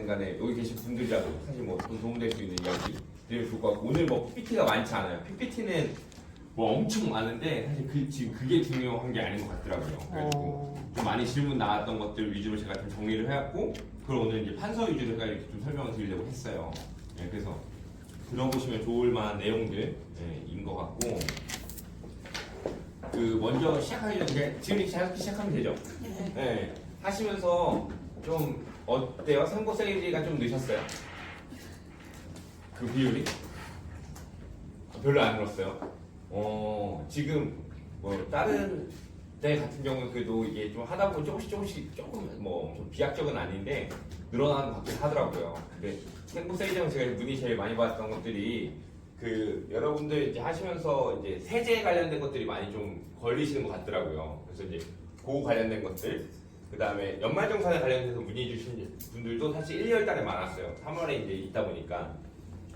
간에 여기 계신 분들이라도 사실 뭐 도움될 수 있는 이야기 드리면 좋을 것 같고, 오늘 뭐 PPT가 많지 않아요. PPT는 뭐 엄청 많은데 사실 지금 그게 중요한 게 아닌 것 같더라고요. 그래서 좀 많이 질문 나왔던 것들 위주로 제가 좀 정리를 해왔고, 그걸 오늘 이제 판서 위주로 제가 이렇게 좀 설명을 드리려고 했어요. 네, 그래서 들어보시면 좋을 만한 내용들인 것 같고, 그 먼저 시작하기 전에 지금 이렇게 시작하면 되죠? 네. 하시면서 좀 어때요? 선고 세일즈가 좀 늦었어요? 그 비율이? 별로 안 늘었어요. 지금 뭐 다른 때 같은 경우는 그래도 이게 좀 하다 보면 조금씩 조금 뭐 좀 비약적은 아닌데 늘어나는 것 같긴 하더라고요. 근데 선고 세일즈는 제가 문의 제일 많이 받았던 것들이 그 여러분들 이제 하시면서 이제 세제 관련된 것들이 많이 좀 걸리시는 것 같더라고요. 그래서 이제 그 관련된 것들, 그 다음에 연말정산에 관련해서 문의 주신 분들도 사실 1, 2월 달에 많았어요. 3월에 이제 있다 보니까.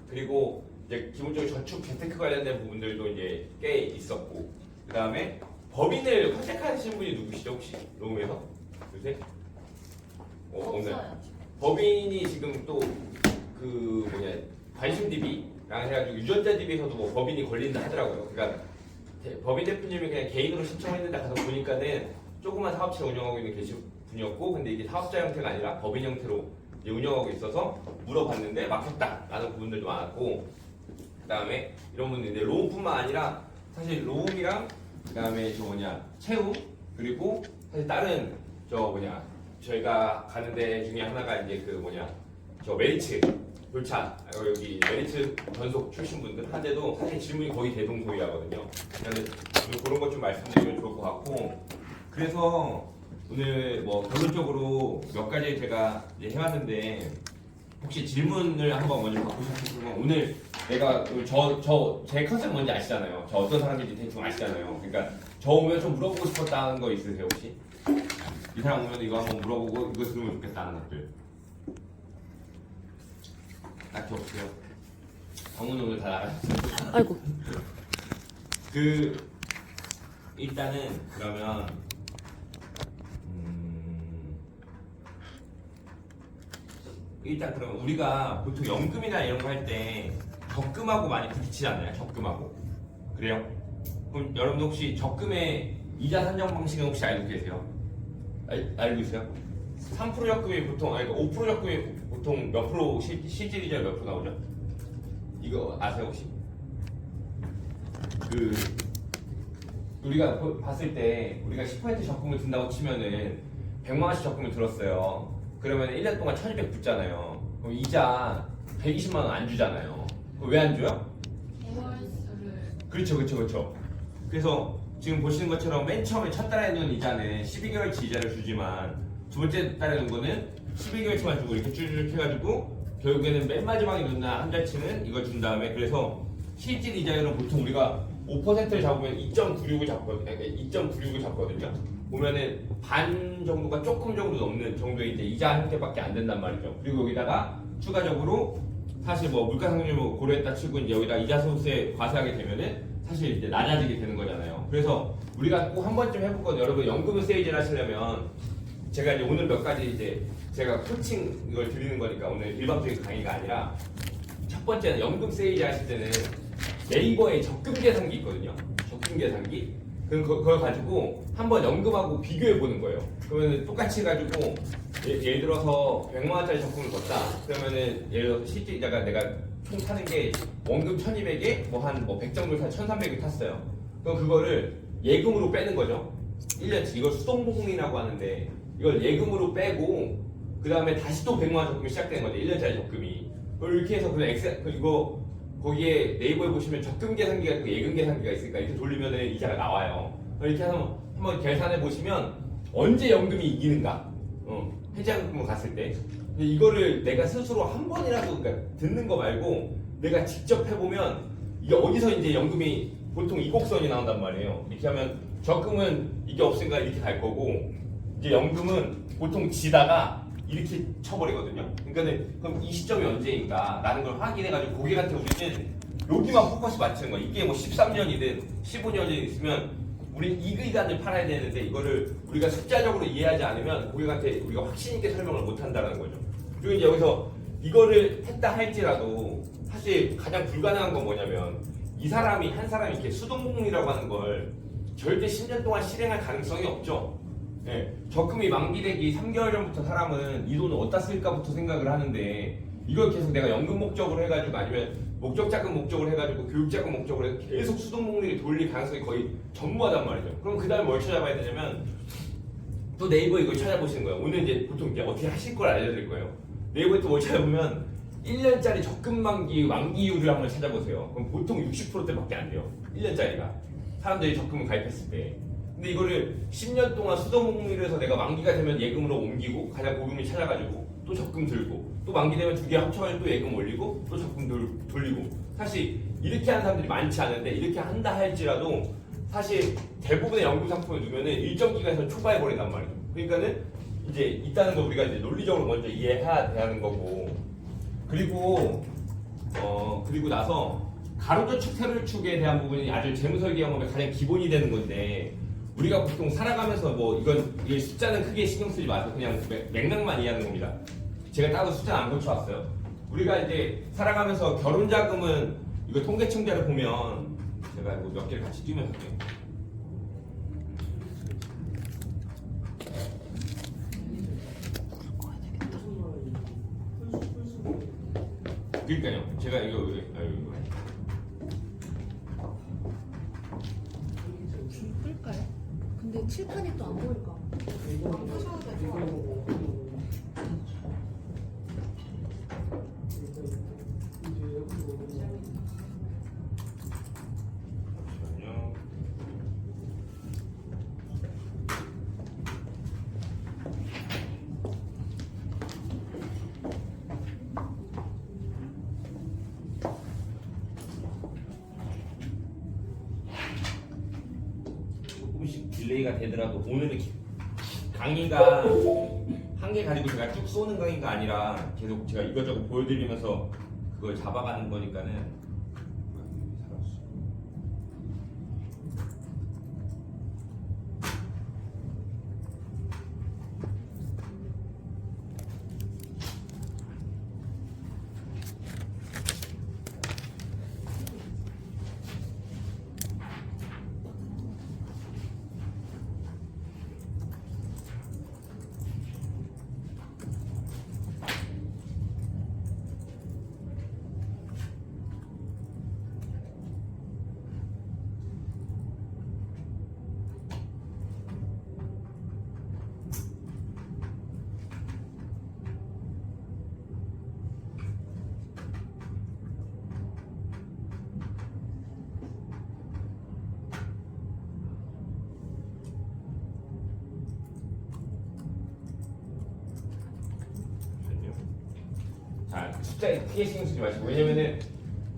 그리고 이제 기본적으로 저축 재테크 관련된 부분들도 이제 꽤 있었고, 그 다음에 법인을 컨택하시는 분이 누구시죠 혹시? 로움에서? 요새? 없어요. 법인이 지금 또 그 관심 DB랑 해가지고 유전자 DB에서도 뭐 법인이 걸린다 하더라고요. 그러니까 법인 대표님이 그냥 개인으로 신청했는데 가서 보니까는 조그만 사업체 운영하고 있는 계신 분이었고, 근데 이게 사업자 형태가 아니라 법인 형태로 이제 운영하고 있어서 물어봤는데 막혔다라는 부분들도 많았고, 그 다음에 이런 분들인데 로움뿐만 아니라 사실 로움이랑 그 다음에 채움, 그리고 사실 다른 저희가 가는 데 중에 하나가 이제 메리츠 돌차, 여기 메리츠 전속 출신 분들 한데도 사실 질문이 거의 대동소이하거든요. 그래서 그런 것 좀 말씀드리면 좋을 것 같고, 그래서 오늘 뭐 결론적으로 몇 가지 제가 이제 해왔는데, 혹시 질문을 한번 먼저 받고 싶으면, 오늘 내가 제 컨셉 뭔지 아시잖아요. 저 어떤 사람인지 대충 아시잖아요. 그러니까 저 오면 좀 물어보고 싶었다는 거 있으세요 혹시? 이 사람 오면 이거 한번 물어보고 이거 들으면 좋겠다는 것들 딱히 없어요. 방문 오늘 다 나가셨어요. 아이고. 일단은 그러면 일단 그럼 우리가 보통 연금이나 이런 거 할 때 적금하고 많이 부딪히지 않나요? 적금하고. 그래요? 그럼 여러분들 혹시 적금의 이자 산정 방식은 혹시 알고 계세요? 알고 있어요? 3% 적금이 보통, 5% 적금이 보통 몇 프로, 실질이자 몇 프로 나오죠? 이거 아세요 혹시? 우리가 봤을 때 우리가 10% 적금을 든다고 치면은 100만 원씩 적금을 들었어요. 그러면 1년 동안 1200 붙잖아요. 그럼 이자 120만 원 안 주잖아요. 왜 안 줘요? 그렇죠. 그래서 지금 보시는 것처럼 맨 처음에 첫 달에 넣은 이자는 12개월치 이자를 주지만, 두 번째 달에 넣은 거는 12개월치만 주고 이렇게 쭉 해가지고 결국에는 맨 마지막에 넣는 한 달치는 이걸 준 다음에, 그래서 실질 이자율은 보통 우리가 5%를 잡으면 2.96을 잡거든요. 보면은 반 정도가 조금 정도 넘는 정도의 이제 이자 형태밖에 안 된단 말이죠. 그리고 여기다가 추가적으로 사실 뭐 물가상승률 고려했다 치고 이제 여기다 이자 소득세 과세하게 되면은 사실 이제 낮아지게 되는 거잖아요. 그래서 우리가 꼭 한 번쯤 해볼 건, 여러분 연금 세일즈를 하시려면 제가 이제 오늘 몇 가지 이제 제가 코칭 이걸 드리는 거니까 오늘 일반적인 강의가 아니라, 첫 번째는 연금 세일즈 하실 때는 네이버에 적금 계산기 있거든요. 적금 계산기. 그럼 그걸 가지고 한번 연금하고 비교해 보는 거예요. 그러면 똑같이 해가지고 예를 들어서 100만 원짜리 적금을 걷다. 그러면은 예를 들어서 실제 이자가 내가 총 타는 게 원금 1200에 한 100 정도 1300을 탔어요. 그럼 그거를 예금으로 빼는 거죠. 1년치. 이걸 수동보험이라고 하는데, 이걸 예금으로 빼고 그 다음에 다시 또 100만 원 적금이 시작되는 거죠. 1년짜리 적금이. 이렇게 해서 이거 거기에 네이버에 보시면 적금 계산기가 있고 예금 계산기가 있으니까 이렇게 돌리면 이자가 나와요. 이렇게 해서 한번 계산해 보시면 언제 연금이 이기는가, 해지연금을 갔을 때. 근데 이거를 내가 스스로 한 번이라도, 그러니까 듣는 거 말고 내가 직접 해보면 이게 어디서 이제 연금이 보통 이곡선이 나온단 말이에요. 이렇게 하면 적금은 이게 없으니까 이렇게 갈 거고, 이제 연금은 보통 지다가 이렇게 쳐버리거든요. 그러니까는 그럼 이 시점이 언제인가 라는 걸 확인해가지고 고객한테 우리는 여기만 포커스 맞추는 거야. 이게 뭐 13년이든 15년이 있으면 우리 이 기간을 팔아야 되는데, 이거를 우리가 숫자적으로 이해하지 않으면 고객한테 우리가 확신 있게 설명을 못 한다는 거죠. 그리고 이제 여기서 이거를 했다 할지라도 사실 가장 불가능한 건 뭐냐면 이 사람이 한 사람이 이렇게 수동복리라고 하는 걸 절대 10년 동안 실행할 가능성이 없죠. 예, 적금이 만기되기 3개월 전부터 사람은 이 돈을 어디다 쓸까부터 생각을 하는데 이걸 계속 내가 연금 목적으로 해가지고 아니면 목적자금 목적으로 해가지고 교육자금 목적으로 해서 계속 수동복리를 돌릴 가능성이 거의 전무하단 말이죠. 그럼 그 다음에 뭘 찾아봐야 되냐면 또 네이버에 이걸 찾아보시는 거예요. 오늘 이제 보통 이제 어떻게 하실 걸 알려드릴 거예요. 네이버에 또 뭘 찾아보면 1년짜리 적금 만기율을 한번 찾아보세요. 그럼 보통 60%대밖에 안 돼요. 1년짜리가. 사람들이 적금을 가입했을 때. 근데 이거를 10년 동안 수동복리를 해서 내가 만기가 되면 예금으로 옮기고 가장 고금리 찾아가지고 또 적금 들고 또 만기 되면 두 개 합쳐가지고 또 예금 올리고 또 적금 돌리고 사실 이렇게 하는 사람들이 많지 않은데 이렇게 한다 할지라도 사실 대부분의 연금 상품을 두면은 일정 기간에서 초과해 버린단 말이죠. 그러니까는 이제 있다는 거 우리가 이제 논리적으로 먼저 이해해야 되는 거고 그리고 그리고 나서 가로저축 세로저축에 대한 부분이 아주 재무설계 영업의 가장 기본이 되는 건데 우리가 보통 살아가면서 뭐 이게 숫자는 크게 신경 쓰지 마세요. 그냥 맥락만 이해하는 겁니다. 제가 따로 숫자는 안 고쳐왔어요. 우리가 이제 살아가면서 결혼자금은 이거 통계청자를 보면 제가 이거 몇 개를 같이 띄우면 할게요. 그러니까요. 제가 이거 끌까요? 근데 칠판이 또 안 보일까? 안 끄셔도 돼요. 잠시만요. 조금씩 딜레이가 되더라도 오늘은 강의가 한 개 가지고 제가 쭉 쏘는 강의가 아니라 계속 제가 이것저것 보여드리면서 그걸 잡아가는 거니까는 자, 숫자에 크게 신경 쓰지 마시고 왜냐면은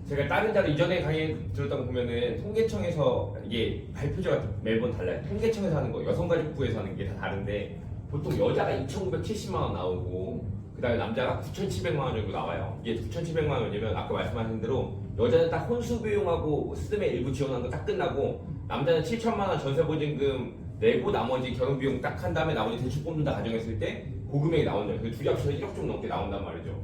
제가 다른 자료 이전에 강의 들었던 거 보면은 통계청에서 이게 발표자가 매번 달라요. 통계청에서 하는 거, 여성가족부에서 하는 게 다 다른데 보통 여자가 2,970만 원 나오고 그다음에 남자가 9,700만 원 정도 나와요. 이게 9,700만 원이면 아까 말씀하신 대로 여자는 딱 혼수 비용하고 스드메 일부 지원하는 거 딱 끝나고 남자는 7천만 원 전세보증금 내고 나머지 결혼 비용 딱 한 다음에 나머지 대출 뽑는다 가정했을 때 고금액이 나온다. 그 둘이 합쳐서 1억 좀 넘게 나온단 말이죠.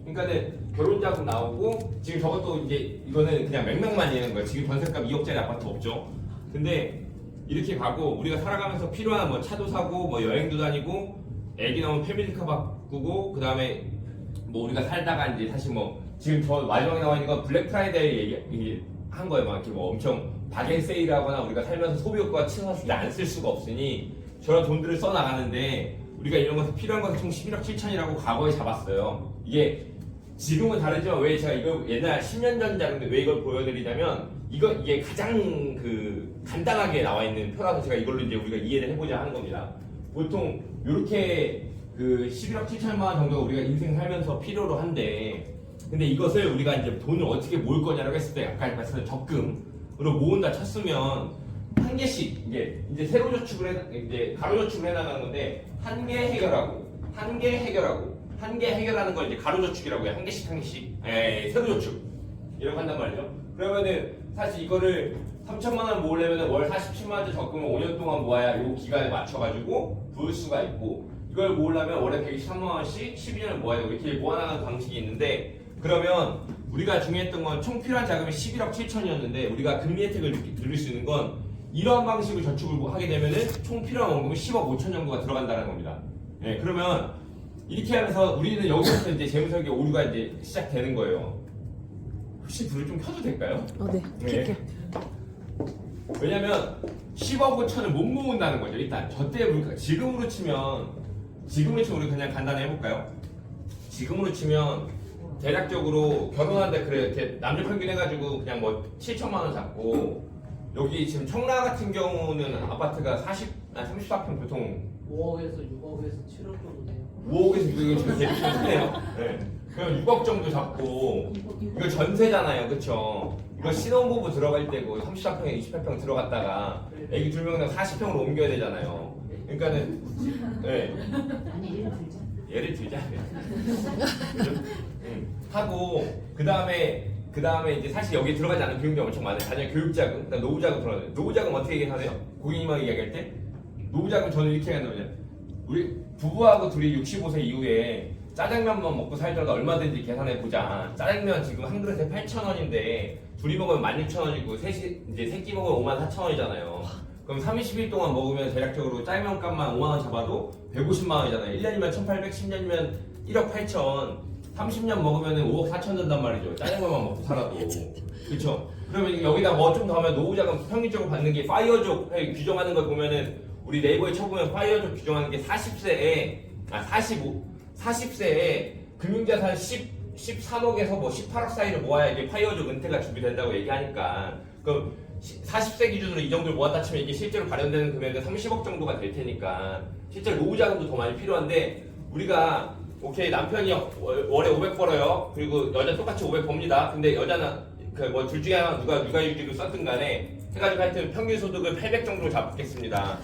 그러니까는 결혼자금 나오고 지금 저것도 이제 이거는 그냥 맥락만 이해하는 거예요. 지금 전세값 2억짜리 아파트 없죠. 근데 이렇게 가고 우리가 살아가면서 필요한 뭐 차도 사고 뭐 여행도 다니고 애기 나오면 패밀리카 바꾸고 그 다음에 뭐 우리가 살다가 이제 사실 뭐 지금 저 마지막에 나와 있는 건 블랙 프라이데이 한 거예요. 막 이렇게 뭐 엄청 바겐 세일하거나 우리가 살면서 소비 효과가 치솟았을 때 안 쓸 수가 없으니 저런 돈들을 써 나가는데 우리가 이런 것에 필요한 것은 총 11억 7천이라고 과거에 잡았어요. 이게 지금은 다르지만 왜 제가 이거 옛날 10년 전 자료인데 왜 이걸 보여드리냐면 이게 가장 그 간단하게 나와 있는 표라서 제가 이걸로 이제 우리가 이해를 해보자 하는 겁니다. 보통 이렇게 그 11억 7천만 원 정도가 우리가 인생 살면서 필요로 한데 근데 이것을 우리가 이제 돈을 어떻게 모을 거냐라고 했을 때 아까 말씀드린 적금으로 모은다 쳤으면 한 개씩 이제 세로 저축을 이제 가로 저축을 해나가는 건데 한 개 해결하고 한 개 해결하고 한 개 해결하는 걸 이제 가로 저축이라고 해요. 한 개씩 세로 저축 이렇게 한단 말이죠. 그러면은 사실 이거를 3천만 원 모으려면 월 47만 원짜리 적금을 5년 동안 모아야 이 기간에 맞춰가지고 부을 수가 있고 이걸 모으려면 월에 123만 원씩 12년을 모아야 되고 이렇게 모아나가는 방식이 있는데 그러면 우리가 중요했던 건 총 필요한 자금이 11억 7천이었는데 우리가 금리 혜택을 누릴 수 있는 건 이러한 방식으로 저축을 하게 되면은 총 필요한 원금이 10억 5천 정도가 들어간다는 겁니다. 예, 그러면 이렇게 하면서 우리는 여기서부터 이제 재무설계 오류가 이제 시작되는 거예요. 혹시 불을 좀 켜도 될까요? 네. 킬게요. 왜냐면 10억 5천을 못 모은다는 거죠. 일단 저때 물가 지금으로 치면 우리 그냥 간단히 해볼까요? 지금으로 치면 대략적으로 결혼하는데 그래 이렇게 남녀 평균 해가지고 그냥 뭐 7천만 원 잡고 여기 지금 청라 같은 경우는 아파트가 34평 보통 5억에서 6억에서 7억 정도 돼요. 5억에서 6억이 지금 되게 비슷해요. 네. 그럼 6억 정도 잡고 이거 전세잖아요, 그쵸? 이거 신혼부부 들어갈 때고 34평에 28평 들어갔다가 애기 2명이랑 40평으로 옮겨야 되잖아요. 그러니까는 네. 예를 들자. 그죠? 하고 그 다음에 이제 사실 여기 들어가지 않는 비용이 엄청 많아요. 자녀 교육자금, 그다음 노후자금 들어가요. 노후자금 어떻게 얘기하세요? 고객님하고 이야기할 때 노후자금 저는 이렇게 얘기한다면요. 우리 부부하고 둘이 65세 이후에 짜장면만 먹고 살더라도 얼마든지 계산해 보자. 짜장면 지금 한 그릇에 8,000원인데 둘이 먹으면 16,000원이고 셋이 이제 세끼 먹으면 54,000원이잖아요. 그럼 30일 동안 먹으면 대략적으로 짜장면 값만 5만 원 잡아도 150만 원이잖아요. 1년이면 1,800, 10년이면 1억 8천. 30년 먹으면 5억 4천 된단 말이죠. 짜장면만 먹고 살아도. 그렇죠? 그러면 여기다 뭐 좀 더 하면 노후자금 평균적으로 받는 게 파이어족 규정하는 걸 보면은 우리 네이버에 쳐보면 파이어족 규정하는 게 40세에 금융자산 13억에서 뭐 18억 사이를 모아야 이게 파이어족 은퇴가 준비된다고 얘기하니까 그럼 40세 기준으로 이 정도를 모았다 치면 이게 실제로 발현되는 금액은 30억 정도가 될 테니까 실제로 노후자금도 더 많이 필요한데 우리가 오케이 남편이 월에 500 벌어요. 그리고 여자 똑같이 500 법니다. 근데 여자는 그 뭐 둘 중에 하나 누가 육아휴직을 썼든 간에 해가지고 하여튼 평균 소득을 800 정도로 잡겠습니다.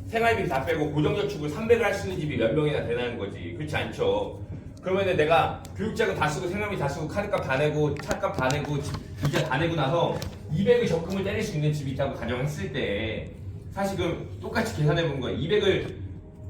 생활비 다 빼고 고정저축을 300을 할 수 있는 집이 몇 명이나 되는 거지. 그렇지 않죠. 그러면은 내가 교육자금 다 쓰고 생활비 다 쓰고 카드값 다 내고 차값 다 내고 이자 다 내고 나서 200의 적금을 때릴 수 있는 집이 있다고 가정했을 때 사실 그럼 똑같이 계산해 본 거예요.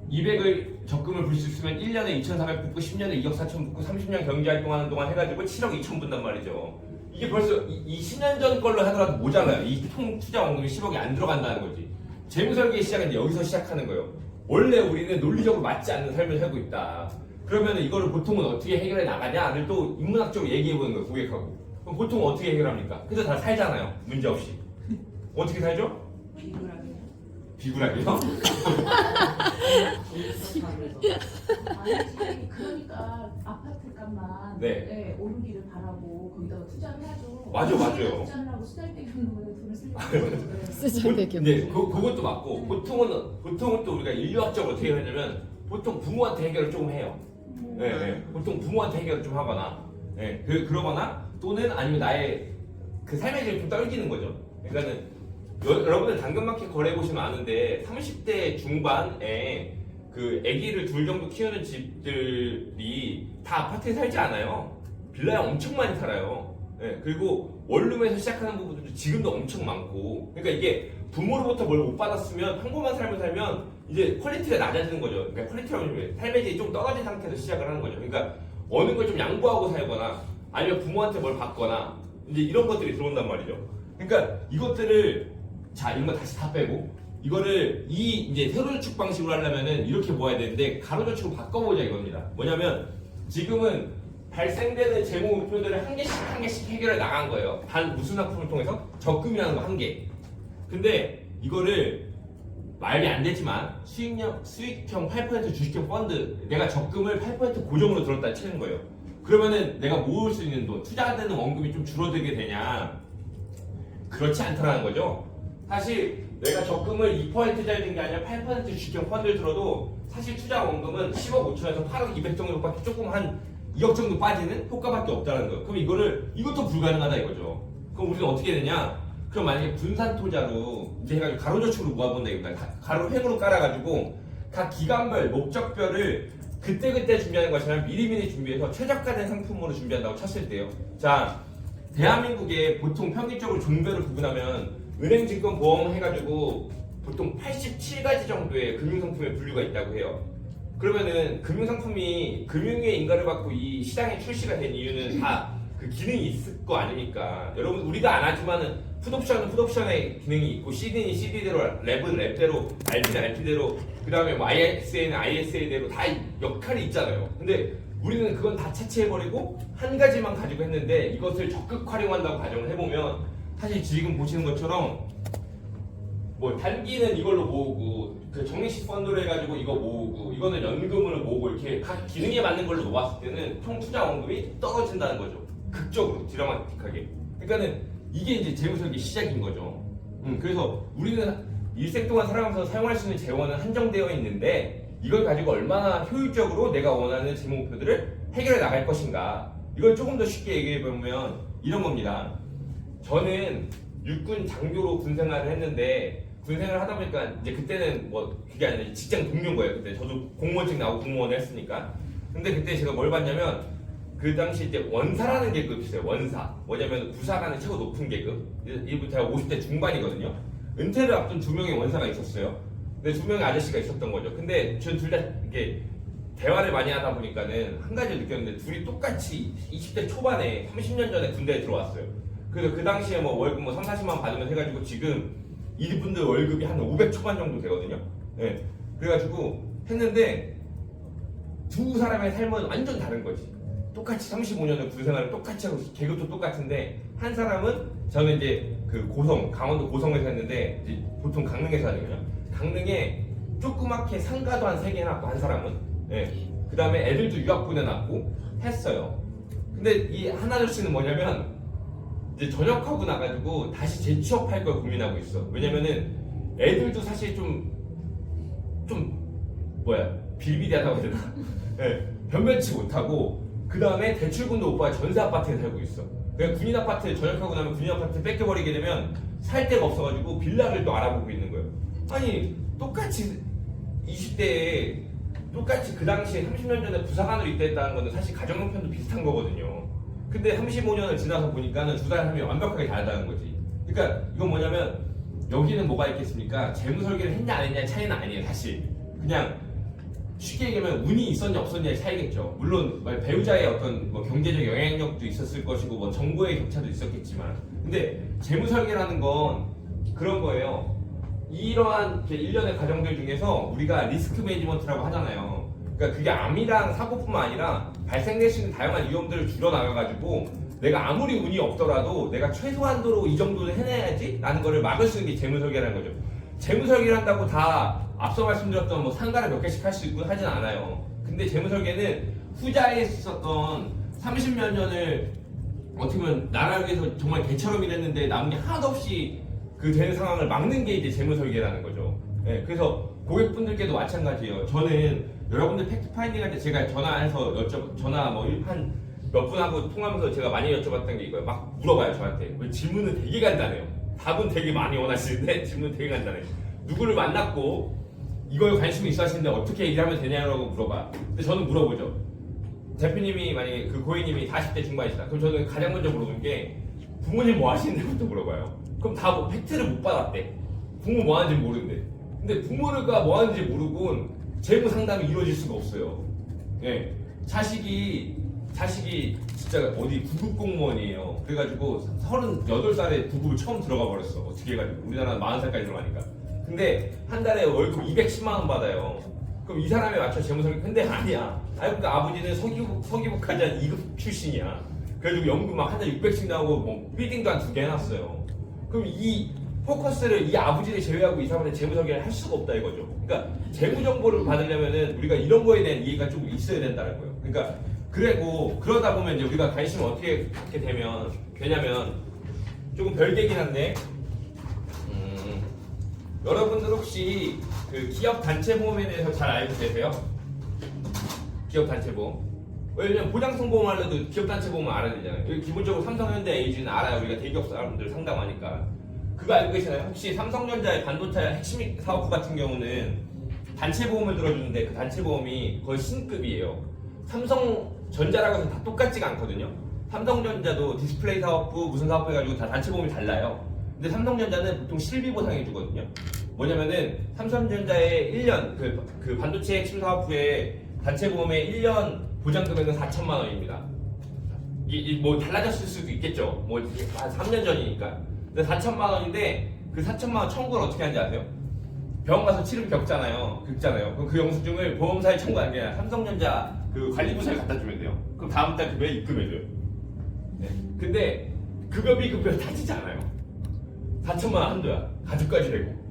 200을 적금을 불 수 있으면 1년에 2,400 붙고 10년에 2억 4천 붙고 30년 경제활동하는 동안 해가지고 7억 2천 분단 말이죠. 이게 벌써 이 10년 전 걸로 하더라도 모자라요. 이 총 투자 원금이 10억이 안 들어간다는 거지. 재무설계 시작은 이제 여기서 시작하는 거예요. 원래 우리는 논리적으로 맞지 않는 삶을 살고 있다. 그러면 이거를 보통은 어떻게 해결해 나가냐를 또 인문학적으로 얘기해 보는 거예요. 고객하고. 그럼 보통 어떻게 해결합니까? 그래서 다 살잖아요. 문제 없이. 어떻게 살죠? 비굴하게요? 아니 그러니까 아파트 값만 네. 오르기를 바라고 거기다가 투자를 해야죠. 맞아요. 투자를 하고 쓰잘데기없는 돈을 쓰려고. 네, 그것도 맞고 보통은 또 우리가 인류학적으로 어떻게 하냐면 보통 부모한테 해결을 조금 해요. 네, 보통 부모한테 해결을 좀 하거나, 그러거나 또는 아니면 나의 그 삶의 질을 좀 떨기는 거죠. 그러니까는 여러분들 당근마켓 거래해 보시면 아는데 30대 중반에 그 아기를 둘 정도 키우는 집들이 다 아파트에 살지 않아요. 빌라에 엄청 많이 살아요. 그리고 원룸에서 시작하는 부분들도 지금도 엄청 많고 그러니까 이게 부모로부터 뭘 못 받았으면 평범한 삶을 살면 이제 퀄리티가 낮아지는 거죠. 그러니까 퀄리티라고 하면 삶의 질이 좀 떨어진 상태에서 시작을 하는 거죠. 그러니까 어느 걸 좀 양보하고 살거나 아니면 부모한테 뭘 받거나 이제 이런 것들이 들어온단 말이죠. 그러니까 이것들을 이런 거 다시 다 빼고 이거를 이제 세로저축 방식으로 하려면은 이렇게 모아야 되는데 가로저축으로 바꿔보자 이겁니다. 뭐냐면 지금은 발생되는 재무 목표들을 한 개씩 해결해 나간 거예요. 단 무슨 학품을 통해서 적금이라는 거 한 개. 근데 이거를 말이 안 되지만 수익형 8% 주식형 펀드 내가 적금을 8% 고정으로 들었다 치는 거예요. 그러면은 내가 모을 수 있는 돈 투자되는 원금이 좀 줄어들게 되냐? 그렇지 않다라는 거죠. 사실 내가 적금을 2%짜리 든 게 아니라 8% 주식형 펀드를 들어도 사실 투자 원금은 10억 5천에서 8억 200 정도밖에 조금 한 2억 정도 빠지는 효과밖에 없다는 거예요. 그럼 이것도 불가능하다 이거죠. 그럼 우리는 어떻게 되냐? 그럼 만약에 분산 투자로 이제 해가지고 가로저축으로 모아본다 이겁니다. 가로횡으로 깔아가지고 각 기간별 목적별을 그때그때 준비하는 것처럼 미리미리 준비해서 최저가된 상품으로 준비한다고 쳤을 때요. 자, 대한민국에 보통 평균적으로 종별을 구분하면 은행, 증권, 보험 해가지고 보통 87가지 정도의 금융상품의 분류가 있다고 해요. 그러면은 금융상품이 금융의 인가를 받고 이 시장에 출시가 된 이유는 다 그 기능이 있을 거 아닙니까? 여러분 우리가 안 하지만은 풋옵션은 풋옵션의 기능이 있고 CD는 CD대로 랩은 랩대로 RP는 RP대로 그 다음에 뭐 ISA는 ISA대로 다 역할이 있잖아요. 근데 우리는 그건 다 채취해버리고 한 가지만 가지고 했는데 이것을 적극 활용한다고 가정을 해보면 사실 지금 보시는 것처럼 뭐 단기는 이걸로 모으고 그 정리식 펀드로 해가지고 이거 모으고 이거는 연금으로 모으고 이렇게 각 기능에 맞는 걸로 모았을 때는 총 투자 원금이 떨어진다는 거죠. 극적으로 드라마틱하게. 그러니까는 이게 이제 재무설계 시작인 거죠. 그래서 우리는 일생 동안 살아가면서 사용할 수 있는 재원은 한정되어 있는데 이걸 가지고 얼마나 효율적으로 내가 원하는 재무 목표들을 해결해 나갈 것인가. 이걸 조금 더 쉽게 얘기해 보면 이런 겁니다. 저는 육군 장교로 군 생활을 했는데 군 생활을 하다 보니까 이제 그때는 뭐 그게 아니라 직장 동료인 거예요. 그때 저도 공무원직 나오고 공무원을 했으니까. 근데 그때 제가 뭘 봤냐면 그 당시 이제 원사라는 계급이 있어요. 원사. 뭐냐면 부사관의 최고 높은 계급. 이부터 제가 50대 중반이거든요. 은퇴를 앞둔 두 명의 원사가 있었어요. 근데 두 명의 아저씨가 있었던 거죠. 근데 전 둘 다 이렇게 대화를 많이 하다 보니까는 한 가지 느꼈는데 둘이 똑같이 20대 초반에 30년 전에 군대에 들어왔어요. 그래서 그 당시에 뭐 월급 뭐 3, 40만 받으면 해가지고 지금 이분들 월급이 한 500 초반 정도 되거든요. 네. 그래가지고 했는데 두 사람의 삶은 완전 다른 거지. 똑같이 35년을 군 생활을 똑같이 하고 계급도 똑같은데 한 사람은 저는 이제 그 고성 강원도 고성에서 했는데 이제 보통 강릉에서 하거든요. 강릉에 조그맣게 상가도 한 3개 해놨고 한 사람은 예. 그 다음에 애들도 유학 보내놨고 했어요. 근데 이 한 아저씨는 뭐냐면 이제 전역하고 나가지고 다시 재취업할 걸 고민하고 있어. 왜냐면은 애들도 사실 좀 비일비재하다고 해야 되나? 예. 변변치 못하고 그 다음에 대출금도 오빠가 전세 아파트에 살고 있어. 그러니까 군인 아파트 전역하고 나면 군인 아파트 뺏겨버리게 되면 살 데가 없어가지고 빌라를 또 알아보고 있는 거예요. 아니 똑같이 20대에 똑같이 그 당시에 30년 전에 부사관으로 입대했다는 거는 사실 가정형편도 비슷한 거거든요. 근데 35년을 지나서 보니까는 두 사람이 완벽하게 다르다는 거지. 그러니까 이건 뭐냐면 여기는 뭐가 있겠습니까? 재무 설계를 했냐 안 했냐의 차이는 아니에요. 사실 그냥 쉽게 얘기하면 운이 있었냐 없었냐의 차이겠죠. 물론 배우자의 어떤 뭐 경제적 영향력도 있었을 것이고 뭐 정보의 격차도 있었겠지만 근데 재무 설계라는 건 그런 거예요. 이러한 일련의 과정들 중에서 우리가 리스크 매니지먼트라고 하잖아요. 그러니까 그게 암이랑 사고뿐만 아니라 발생될 수 있는 다양한 위험들을 줄여나가가지고 내가 아무리 운이 없더라도 내가 최소한도로 이 정도는 해내야지 라는 거를 막을 수 있는 게 재무 설계라는 거죠. 재무 설계를 한다고 다 앞서 말씀드렸던 뭐 상가를 몇 개씩 할 수 있고 하진 않아요. 근데 재무 설계는 후자에 있었던 30몇 년을 어떻게 보면 나라를 위해서 정말 개처럼 일했는데 남은 게 하나도 없이 그 되는 상황을 막는 게 이제 재무 설계라는 거죠. 네, 그래서 고객분들께도 마찬가지예요. 저는 여러분들 팩트 파인딩 할 때 제가 전화해서 전화 뭐 한 몇 분하고 통화하면서 제가 많이 여쭤봤던 게 이거예요. 막 물어봐요 저한테. 질문은 되게 간단해요. 답은 되게 많이 원하시는데 질문은 되게 간단해요. 누구를 만났고 이거에 관심이 있어 하시는데 어떻게 일하면 되냐고 물어봐. 근데 저는 물어보죠. 대표님이 만약에 그 고객님이 40대 중반이시다. 그럼 저는 가장 먼저 물어보는 게 부모님 뭐 하시는데부터 물어봐요. 그럼 다 뭐 팩트를 못 받았대. 부모 뭐 하는지 모르는데. 근데 부모가 뭐 하는지 모르곤 재무 상담이 이루어질 수가 없어요. 예. 자식이 진짜 어디 구급 공무원이에요. 그래가지고 38살에 구급을 처음 들어가 버렸어. 어떻게 해가지고 우리나라는 40살까지 들어가니까. 근데 한 달에 월급 210만 원 받아요. 그럼 이 사람에 맞춰 재무설계. 근데 아니야. 그러니까 아버지는 서기부까지 한 2급 출신이야. 그래가지고 연금 막 한 달 600씩 나오고 뭐 빌딩도 한 2개 해놨어요. 그럼 이 포커스를 이 아버지를 제외하고 이 사람한테 재무설계를 할 수가 없다 이거죠. 그러니까 재무 정보를 받으려면은 우리가 이런 거에 대한 이해가 좀 있어야 된다는 거예요. 그러니까 그러다 보면 이제 우리가 관심을 어떻게 갖게 되냐면 조금 별개긴 한데 여러분들 혹시 그 기업 단체 보험에 대해서 잘 알고 계세요? 기업 단체 보험. 왜냐면 보장성 보험 하려도 기업 단체 보험은 알아야 되잖아요. 기본적으로 삼성, 현대, LG는 알아요. 우리가 대기업 사람들 상담하니까. 그거 알고 계시나요? 혹시 삼성전자의 반도체 핵심 사업부 같은 경우는 단체 보험을 들어주는데 그 단체 보험이 거의 신급이에요. 삼성전자라고 해서 다 똑같지가 않거든요. 삼성전자도 디스플레이 사업부 무슨 사업부 해가지고 다 단체 보험이 달라요. 근데 삼성전자는 보통 실비 보상해 주거든요. 뭐냐면은 삼성전자의 1년 그 반도체 핵심 사업 후에 단체 보험의 1년 보장 금액은 4천만 원입니다. 뭐 달라졌을 수도 있겠죠. 뭐 한 3년 전이니까. 근데 4천만 원인데 그 4천만 원 청구를 어떻게 하는지 아세요? 병원 가서 치료비 겪잖아요. 그럼 그 영수증을 보험사에 청구하는 게 아니라 삼성전자 그 관리부서에 갖다 주면 돼요. 그럼 다음 달 급여에 입금해줘요. 네. 근데 급여비 급여 타지지 않아요. 4천만 원 한도야. 가족까지 되고.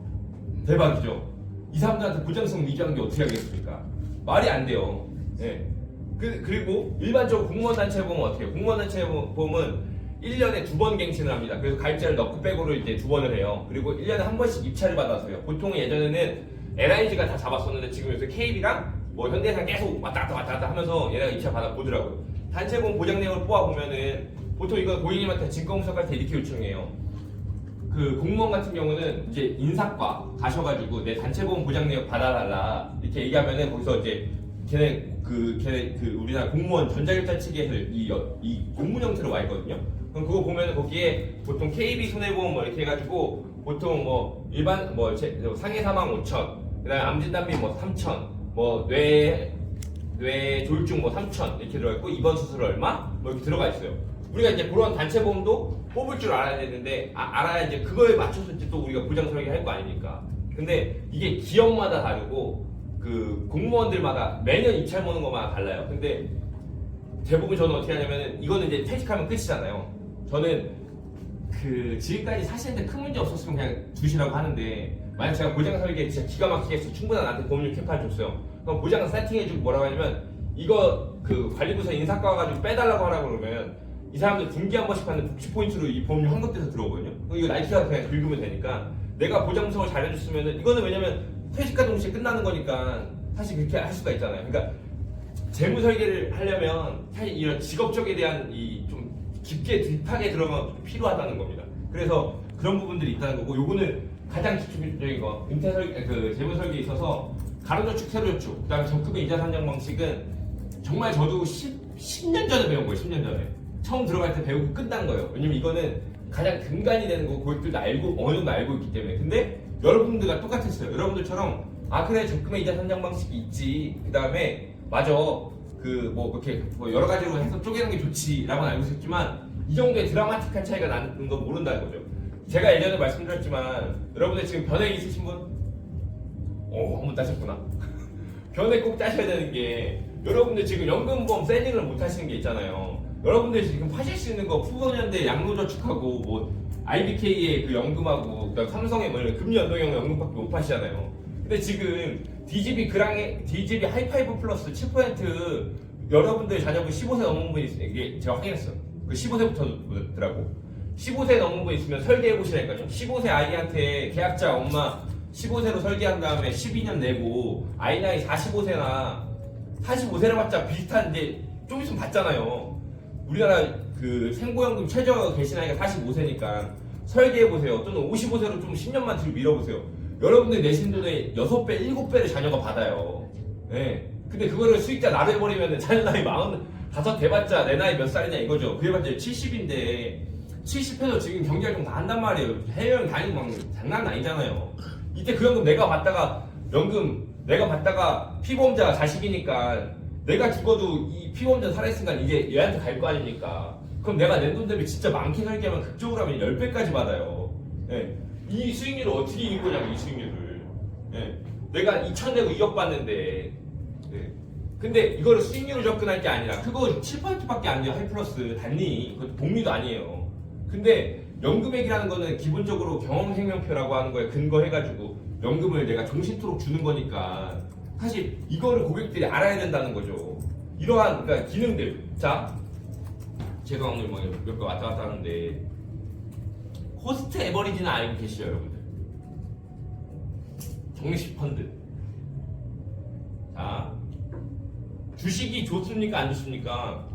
대박이죠. 이 사람들한테 보장성 위조하는 게 어떻게 하겠습니까? 말이 안 돼요. 네. 그리고 일반적으로 공무원 단체 보험은 어떻게 해요? 공무원 단체 보험은 1년에 2번 갱신을 합니다. 그래서 가입자를 넣고 빼고를 이제 2번을 해요. 그리고 1년에 한 번씩 입찰을 받아서요. 보통 예전에는 LIG가 다 잡았었는데 지금 요새 KB랑 뭐 현대해상 계속 왔다 갔다 하면서 얘네가 입찰 받아보더라고요. 단체 보험 보장 내역을 뽑아보면은 보통 이거 고객님한테 증권분석할 때 이렇게 요청해요. 그 공무원 같은 경우는 이제 인사과 가셔가지고 내 단체 보험 보장 내역 받아달라 이렇게 얘기하면은 거기서 이제 걔네 우리나라 공무원 전자결제 측에서 이 공문 형태로 와 있거든요. 그럼 그거 보면은 거기에 보통 KB 손해보험 뭐 이렇게 해가지고 보통 뭐 일반 뭐 상해 사망 5천, 그다음에 암 진단비 뭐 3천, 뭐 뇌 조울증 뭐 3천 이렇게 들어가 있고 입원 수술 얼마 뭐 이렇게 들어가 있어요. 우리가 이제 그런 단체 보험도 뽑을 줄 알아야 되는데 알아야 이제 그거에 맞춰서 이제 또 우리가 보장 설계할 거 아닙니까? 근데 이게 기업마다 다르고 그 공무원들마다 매년 입찰 보는 것마다 달라요. 근데 대부분 저는 어떻게 하냐면은 이거는 이제 퇴직하면 끝이잖아요. 저는 그 지금까지 사시는데 큰 문제 없었으면 그냥 두시라고 하는데 만약 제가 보장 설계 진짜 기가 막히게 해서 충분한 나한테 보험료 캐파를 줬어요. 그럼 보장 세팅해주고 뭐라고 하냐면 이거 그 관리부서 인사과 가지고 빼달라고 하라고 그러면 이 사람들 분기 한 번씩 받는 복지 포인트로 이 보험료 환급돼서 들어오거든요. 그럼 이거 나이키가 그냥 긁으면 되니까 내가 보장 분석을 잘해줬으면은 이거는 왜냐면 퇴직과 동시에 끝나는 거니까 사실 그렇게 할 수가 있잖아요. 그러니까 재무 설계를 하려면 사실 이런 직업 쪽에 대한 이 좀 깊게 딥하게 들어가면 필요하다는 겁니다. 그래서 그런 부분들이 있다는 거고 요거는 가장 기초적인 거 은퇴 설계 그 재무 설계에 있어서 가로저축 세로저축 그다음에 적금의 이자 산정 방식은 정말 저도 10년 전에 배운 거예요. 10년 전에 처음 들어갈 때 배우고 끝난 거예요. 왜냐면 이거는 가장 근간이 되는 거고 고객들도 알고 어느 정도 알고 있기 때문에. 근데 여러분들과 똑같았어요. 여러분들처럼 아 그래 적금의 이자 산정 방식이 있지. 그 다음에 맞아 그 뭐 그렇게 뭐 여러 가지로 해서 쪼개는 게 좋지라고는 알고 있었지만 이 정도의 드라마틱한 차이가 나는 건 모른다는 거죠. 제가 예전에 말씀드렸지만 여러분들 지금 변액 있으신 분? 한번 따셨구나. 변액 꼭 따셔야 되는 게 여러분들 지금 연금보험 셀링을 못 하시는 게 있잖아요. 여러분들 지금 파실 수 있는 거 푸번현대 양로저축하고 뭐 IBK의 그 연금하고 그다음 삼성의 뭐 이런 금리연동형 연금밖에 못 파시잖아요. 근데 지금 DGB 하이파이브 플러스 7% 여러분들 자녀분 15세 넘은 분 있으면 이게 제가 확인했어요. 그 15세부터더라고. 15세 넘은 분 있으면 설계해 보시라니까요. 15세 아이한테 계약자 엄마 15세로 설계한 다음에 12년 내고 아이 나이 45세나 봤자 비슷한 이제 좀 있으면 받잖아요. 우리나라 그 생보연금 최저 계신 나이가 45세니까 설계해 보세요. 또는 55세로 좀 10년만 뒤로 밀어보세요. 여러분들 내신 돈의 6배, 7배를 자녀가 받아요. 네. 근데 그거를 수익자 나를 해버리면 자녀 나이 45 돼봤자 내 나이 몇 살이냐 이거죠. 그래봤자 70인데 70해도 지금 경제활동 다 한단 말이에요. 해외여행 다니고 막 장난 아니잖아요. 이때 그 연금 내가 받다가 피보험자 자식이니까 내가 죽어도 이 피보험자 살아있으니까 이게 얘한테 갈 거 아닙니까? 그럼 내가 낸 돈 대비 진짜 많게 설계하면 극적으로 하면 10배까지 받아요. 네. 이 수익률을 어떻게 이긴 거냐고 이 수익률을. 네. 내가 2천 내고 2억 받는데 네. 근데 이거를 수익률을 접근할 게 아니라 그거 7%밖에 안 돼요. 하이플러스 단리 그것도 복리도 아니에요. 근데 연금액이라는 거는 기본적으로 경험생명표라고 하는 거에 근거해가지고 연금을 내가 종신토록 주는 거니까 사실 이거를 고객들이 알아야 된다는 거죠. 이러한 그러니까 기능들. 자, 제가 오늘 뭐 몇 개 왔다 갔다 하는데 코스트 에버리지는 알고 계시죠, 여러분들? 적립식 펀드. 자, 주식이 좋습니까, 안 좋습니까?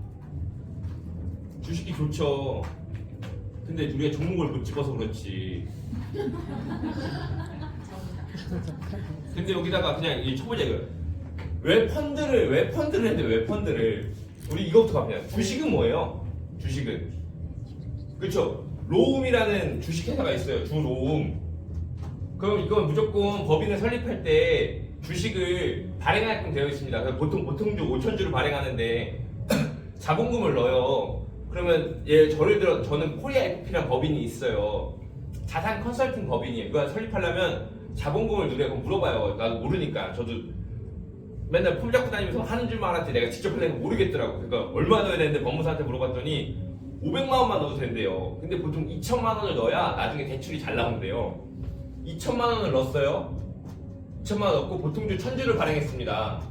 주식이 좋죠. 근데 우리가 종목을 못 집어서 그렇지. 근데 여기다가 그냥 이 초보자 이거 왜 펀드를 했는데 왜 펀드를 우리 이거부터 갑니다. 주식은 뭐예요? 주식은 그렇죠. 로움이라는 주식회사가 있어요. 주로움. 그럼 이건 무조건 법인을 설립할 때 주식을 발행하게끔 되어 있습니다. 그래서 보통주 5,000주를 발행하는데 자본금을 넣어요. 그러면 예를 들어 저는 코리아 FP라는 법인이 있어요. 자산 컨설팅 법인이에요. 이거 설립하려면 자본금을 누려고 물어봐요. 나도 모르니까. 저도 맨날 품 잡고 다니면서 하는 줄만 알았지 내가 직접 하려는 거 모르겠더라고. 그러니까 얼마 넣어야 되는데 법무사한테 물어봤더니 500만 원만 넣어도 된대요. 근데 보통 2천만 원을 넣어야 나중에 대출이 잘 나온대요. 2천만 원을 넣었어요. 2천만 원 넣고 보통주 1,000주를 발행했습니다.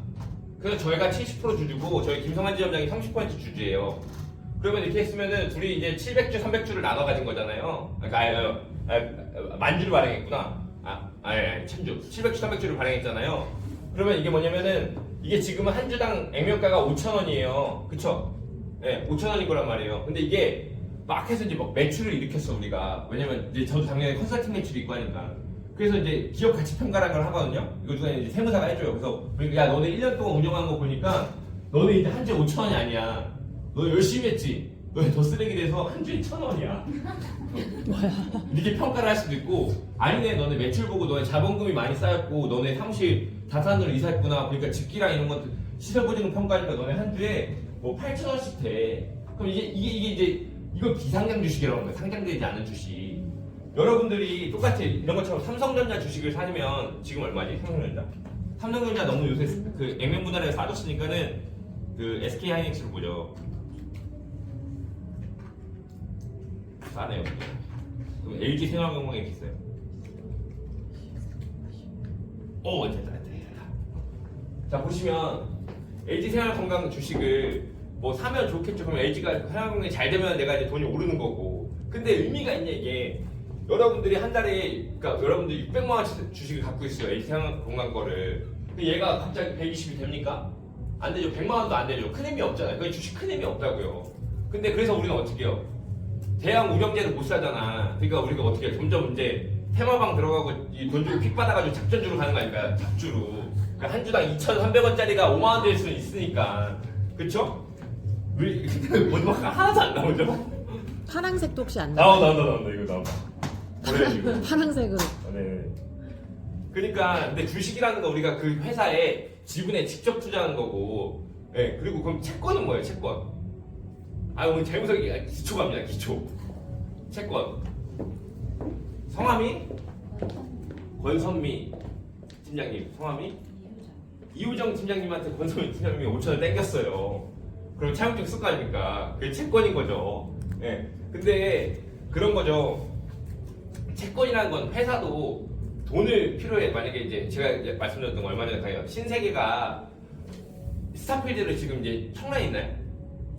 그래서 저희가 70% 주주고 저희 김성환 지점장이 30% 주주예요. 그러면 이렇게 했으면은 둘이 이제 700주, 300주를 나눠 가진 거잖아요. 그러니까 만주를 발행했구나. 1,000주, 700주, 300주를 발행했잖아요. 그러면 이게 뭐냐면은 이게 지금은 한 주당 액면가가 5,000원이에요. 그쵸? 네, 5,000원인 거란 말이에요. 근데 이게 막 해서 이제 막 매출을 일으켰어 우리가. 왜냐면 이제 저도 작년에 컨설팅 매출이 있고 하니까. 그래서 이제 기업 가치 평가라는 걸 하거든요. 이거 누가 이제 세무사가 해줘요. 그래서 그러니까 야 너네 1년 동안 운영한 거 보니까 너네 이제 한 주에 5,000원이 아니야. 너 열심히 했지. 너네 더 쓰레기 돼서 한 주에 1,000원이야. 이렇게 평가를 할 수도 있고 아니네 너네 매출 보고 너네 자본금이 많이 쌓였고 너네 사무실 다산으로 이사했구나. 그러니까 집기랑 이런 것들 시설 보증금 평가하니까 너네 한 주에 뭐 8,000원씩 돼. 그럼 이게 이제 이거 비상장 주식이라는 거야. 상장되지 않은 주식. 여러분들이 똑같이 이런 것처럼 삼성전자 주식을 사면 지금 얼마지? 삼성전자. 삼성전자 너무 요새 그 액면 분할에 빠졌으니까는 그 SK 하이닉스로 보죠. 싸네요. 그럼 LG 생활건강에 있어요. 됐다. 자 보시면 LG 생활건강 주식을 뭐 사면 좋겠죠. 그럼 LG가 생활건강이 잘 되면 내가 이제 돈이 오르는 거고. 근데 의미가 있냐 이게. 여러분들이 한 달에 그러니까 여러분들이 600만 원치 주식을 갖고 있어요. LG 생활건강 거를. 근데 얘가 갑자기 120이 됩니까? 안 되죠. 100만 원도 안 되죠. 큰 힘이 없잖아요. 그 주식 큰 힘이 없다고요. 근데 그래서 우리는 어떻게 해요? 대형 운영제를 못 사잖아. 그러니까 우리가 어떻게 해요? 점점 이제 테마방 들어가고 이 돈 주고 퀵 받아가지고 작전주로 가는 거 아닙니까? 작주로. 그러니까 한 주당 2,300원짜리가 5만 원 될 수는 있으니까. 그쵸? 우리 원화가 하나도 안 나오죠? 파란색도 혹시 안 나와요? 나온다. 이거 나온다. 그래 지금. 파란색으로. 네. 그러니까 근데 주식이라는 거 우리가 그 회사의 지분에 직접 투자하는 거고, 네. 그리고 그럼 채권은 뭐예요? 채권. 오늘 재무석이 기초 갑니다. 기초. 채권. 성함이 권선미 팀장님. 성함이 이우정 팀장님한테 권선미 팀장님이 5,000원 땡겼어요. 그럼 차용증 쓸 거 아닙니까? 그게 채권인 거죠. 네. 근데 그런 거죠. 채권이라는 건 회사도 돈을 필요해. 만약에 이제 제가 이제 말씀드렸던 거 얼마 전에 가요. 신세계가 스타필드를 지금 이제 청라에 있나요?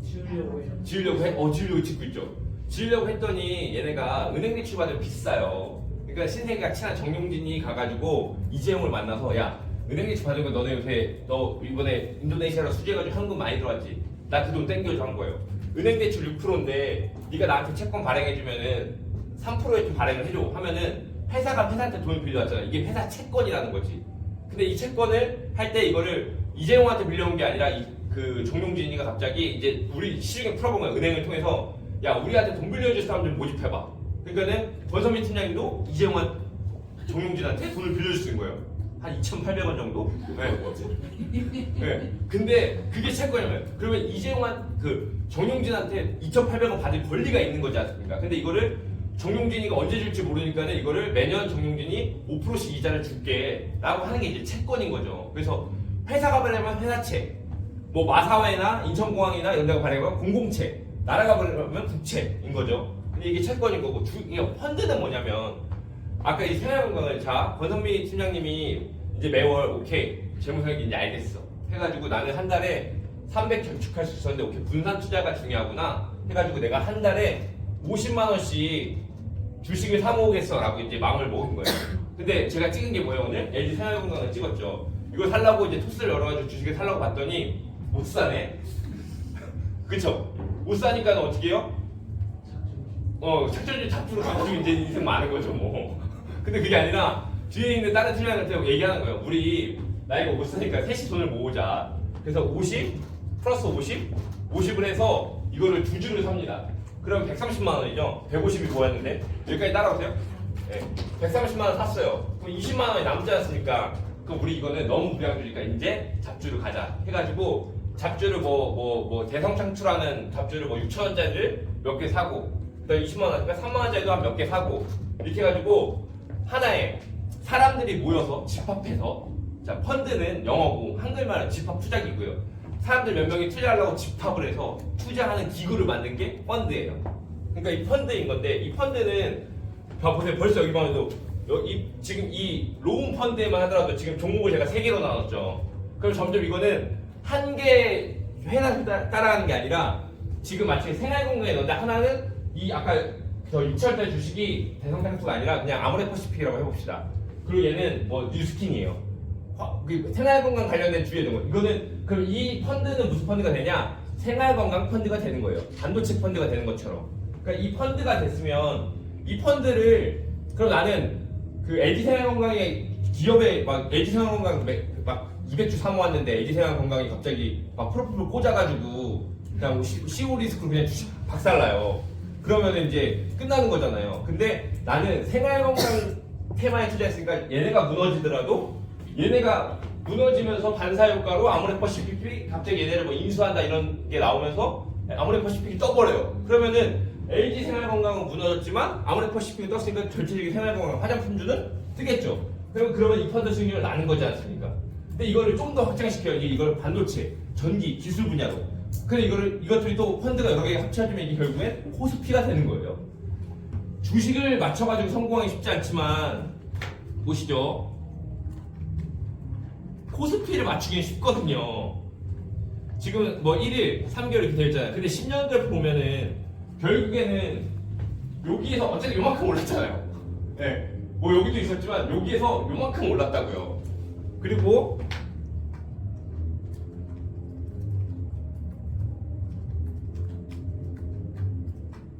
지으려고 해? 지으려고 짓고 있죠. 지으려고 했더니 얘네가 은행 대출 받으면 비싸요. 그러니까 신세계가 친한 정용진이 가가지고 이재용을 만나서 야 은행 대출 받은 거 너네 요새 너 이번에 인도네시아로 수주해가지고 현금 많이 들어왔지. 나 그 돈 땡겨줘 한 거예요. 은행 대출 6%인데 네가 나한테 채권 발행해주면은 3%의 좀 발행을 해줘 하면은 회사가 회사한테 돈을 빌려왔잖아. 이게 회사 채권이라는 거지. 근데 이 채권을 할 때 이거를 이재용한테 빌려온 게 아니라 그 정용진이가 갑자기 이제 우리 시중에 풀어본 거야. 은행을 통해서 야 우리한테 돈 빌려줄 사람 좀 모집해봐. 그러니까는 권선미 팀장님도 이재용한 정용진한테 돈을 빌려줄 수 있는 거예요. 한 2,800원 정도? 네. 근데 그게 채권이에요. 그러면 이재용한 그 정용진한테 2,800원 받을 권리가 있는 거지 않습니까? 근데 이거를 정용진이가 언제 줄지 모르니까는 이거를 매년 정용진이 5%씩 이자를 줄게 라고 하는 게 이제 채권인 거죠. 그래서 회사가 발행하면 회사채, 뭐 마사회나 인천공항이나 이런 데가 발행하면 공공채, 나라가 발행하면 국채인 거죠. 근데 이게 채권인 거고, 이게 펀드는 뭐냐면 아까 이 생활건강을 자 권선미 팀장님이 이제 매월 오케이 재무설계 이제 알겠어 해가지고 나는 한 달에 300 저축할 수 있었는데 오케이 분산 투자가 중요하구나 해가지고 내가 한 달에 50만 원씩 주식을 사 모으겠어라고 이제 마음을 먹은 거예요. 근데 제가 찍은 게 뭐예요 오늘? LG 생활건강을 찍었죠. 이거 살라고 이제 토스를 열어가지고 주식을 살라고 봤더니 못 사네. 그쵸? 못 사니까 어떻게 해요? 작전주 잡주로 가지고 이제 인생 많은 거죠 뭐. 근데 그게 아니라 뒤에 있는 다른 팀장한테 얘기하는 거예요. 우리 나 이거 못 사니까 셋이 돈을 모으자. 그래서 50 플러스 50을 해서 이거를 두 주를 삽니다. 그럼 130만 원이죠. 150이 모였는데 여기까지 따라오세요. 네. 130만 원 샀어요. 그럼 20만 원이 남지 않습니까? 그럼 우리 이거는 너무 불량주니까 이제 잡주를 가자 해가지고 잡주를 뭐 대성창출하는 잡주를 뭐 6천 원짜리를 몇 개 사고 그다음 20만 원, 그러니까 3만 원짜리도 한 몇 개 사고 이렇게 해가지고 하나에 사람들이 모여서 집합해서 자 펀드는 영어고 한글말은 집합 투자기고요. 사람들 몇 명이 투자하려고 집합을 해서 투자하는 기구를 만든 게 펀드예요. 그러니까 이 펀드인 건데 이 펀드는 보세요. 벌써 여기만 해도 지금 이 로운 펀드에만 하더라도 지금 종목을 제가 3개로 나눴죠. 그럼 점점 이거는 한 개 회사 따라가는 게 아니라 지금 마치 생활공간에 넣는데 하나는 이 아까 저 6천원짜리 주식이 대성장수가 아니라 그냥 아모레퍼시픽이라고 해봅시다. 그리고 얘는 뭐 뉴스킨이에요. 생활건강 관련된 주에 있는 거. 이거는 그럼 이 펀드는 무슨 펀드가 되냐? 생활건강 펀드가 되는 거예요. 반도체 펀드가 되는 것처럼. 그러니까 이 펀드가 됐으면 이 펀드를 그럼 나는 그 LG 생활건강의 기업에 막 LG 생활건강 막 200주 사모았는데 LG 생활건강이 갑자기 막 프로필을 꽂아가지고 그냥 CO 리스크로 그냥 주식 박살나요. 그러면 이제 끝나는 거잖아요. 근데 나는 생활건강 테마에 투자했으니까 얘네가 무너지더라도 얘네가 무너지면서 반사효과로 아모레퍼시픽이 갑자기 얘네를 뭐 인수한다 이런 게 나오면서 아모레퍼시픽이 떠버려요. 그러면은 LG 생활건강은 무너졌지만 아모레퍼시픽이 떴으니까 전체적인 생활건강 화장품주는 뜨겠죠. 그러면 이 펀드 수익률을 나는 거지 않습니까? 근데 이거를 좀 더 확장시켜야지. 이걸 반도체, 전기, 기술 분야로. 근데 이것들이 또 펀드가 여러 개가 합쳐지면 이게 결국엔 코스피가 되는 거예요. 주식을 맞춰가지고 성공하기 쉽지 않지만 보시죠. 코스피를 맞추기는 쉽거든요. 지금 뭐 1일, 3개월 이렇게 되어 있잖아요. 근데 10년들 보면은 결국에는 여기에서 어쨌든 요만큼 올랐잖아요. 네. 뭐 여기도 있었지만 여기에서 요만큼 올랐다고요. 그리고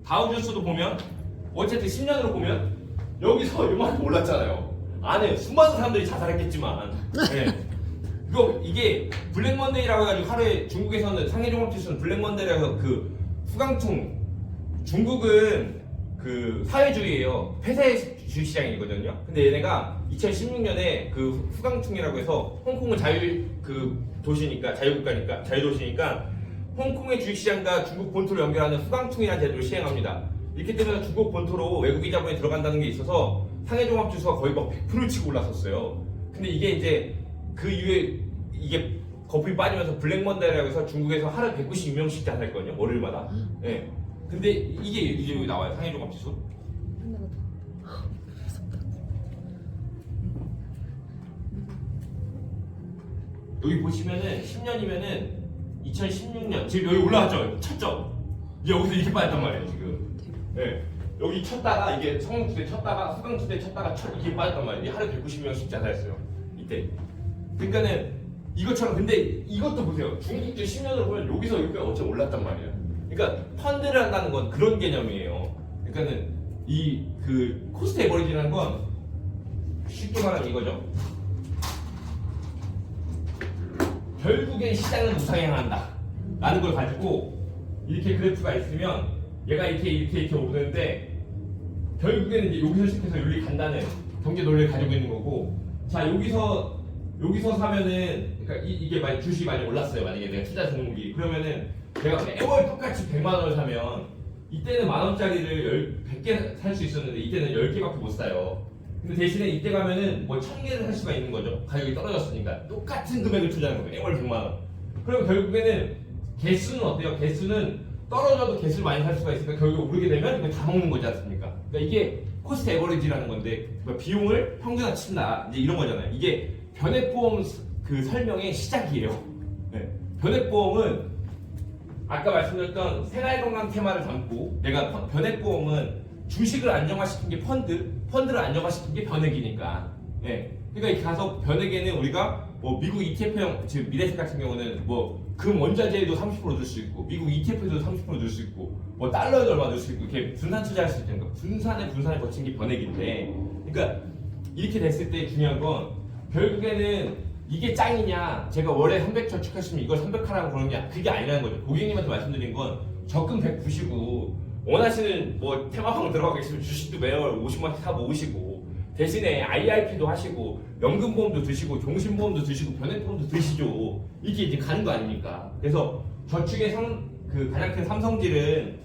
다우존스도 보면 어쨌든 10년으로 보면 여기서 요만큼 올랐잖아요. 안에 수많은 사람들이 자살했겠지만 네. 이게 블랙먼데이라고 해가지고 하루에 중국에서는 상해종합지수는 블랙먼데이라고 그 후강통 중국은 그 사회주의예요. 폐쇄 주식시장이거든요. 근데 얘네가 2016년에 그 후강통이라고 해서 홍콩은 도시니까 자유국가니까 자유도시니까 홍콩의 주식시장과 중국 본토를 연결하는 후강통이라는 제도를 시행합니다. 이렇게 되면 중국 본토로 외국인 자본이 들어간다는 게 있어서 상해종합지수가 거의 막 100%를 치고 올랐었어요. 근데 이게 이제 그 이후에 이게 거품이 빠지면서 블랙먼데이라고 해서 중국에서 하루 196명씩 자살했거든요. 월요일마다. 네. 근데 이게 여기 나와요. 상해종합지수. 여기 보시면은 10년이면은 2016년 지금 여기 올라왔죠. 쳤죠. 이제 여기서 이렇게 빠졌단 말이에요. 지금. 네. 여기 쳤다가 이게 성공투대 쳤다가 수강투대 쳤다가 이렇게 빠졌단 말이에요. 이게 하루 190명씩 자살했어요. 이때. 그러니까는 이것처럼 근데 이것도 보세요. 중국도 10년으로 보면 여기서 여기가 어째 올랐단 말이에요. 그러니까 펀드를 한다는 건 그런 개념이에요. 그러니까는 이 그 코스트 에버리지라는 건 쉽게 말하면 이거죠. 결국엔 시장은 우상향한다 라는 걸 가지고 이렇게 그래프가 있으면 얘가 이렇게 오르는데 결국에는 이제 여기서 시작해서 여기 간다는 경제 논리를 가지고 있는 거고 자 여기서 사면은 그러니까 이게 만약 주식이 많이 올랐어요. 만약에 내가 투자 종목이 그러면은 내가 매월 똑같이 100만 원을 사면 이때는 만 원짜리를 100개 살 수 있었는데 이때는 10개밖에 못 사요. 근데 대신에 이때 가면은 뭐 1000개를 살 수가 있는 거죠. 가격이 떨어졌으니까 똑같은 금액을 투자하는 거예요. 매월 100만 원. 그럼 결국에는 개수는 어때요? 개수는 떨어져도 개수를 많이 살 수가 있으니까 결국 오르게 되면 이거 다 먹는 거지 않습니까? 그러니까 이게 코스트 에버리지라는 건데 비용을 평균화친다 이제 이런 거잖아요. 이게 변액보험 그 설명의 시작이에요. 네. 변액보험은 아까 말씀드렸던 생활건강 테마를 담고 내가 변액보험은 주식을 안정화시킨 게 펀드를 안정화시킨 게 변액이니까. 네. 그러니까 이렇게 가서 변액에는 우리가 뭐 미국 ETF형 지금 미래색 같은 경우는 뭐 금 원자재에도 30% 넣을 수 있고 미국 ETF에도 30% 넣을 수 있고 뭐 달러에도 얼마 넣을 수 있고 이렇게 분산 투자할 수 있는 거. 분산을 거친 게 변액인데. 그러니까 이렇게 됐을 때 중요한 건 결국에는 이게 짱이냐 제가 월에 300 저축했으면 이걸 300하라고 그러냐 그게 아니라는 거죠. 고객님한테 말씀드린 건 적금 100 부시고 원하시는 뭐 테마방 들어가 계시면 주식도 매월 50만 원씩 사 모으시고 대신에 IRP도 하시고 연금보험도 드시고 종신보험도 드시고 변액보험도 드시죠. 이게 이제 가는 거 아닙니까? 그래서 저축의 가장 큰 삼성질은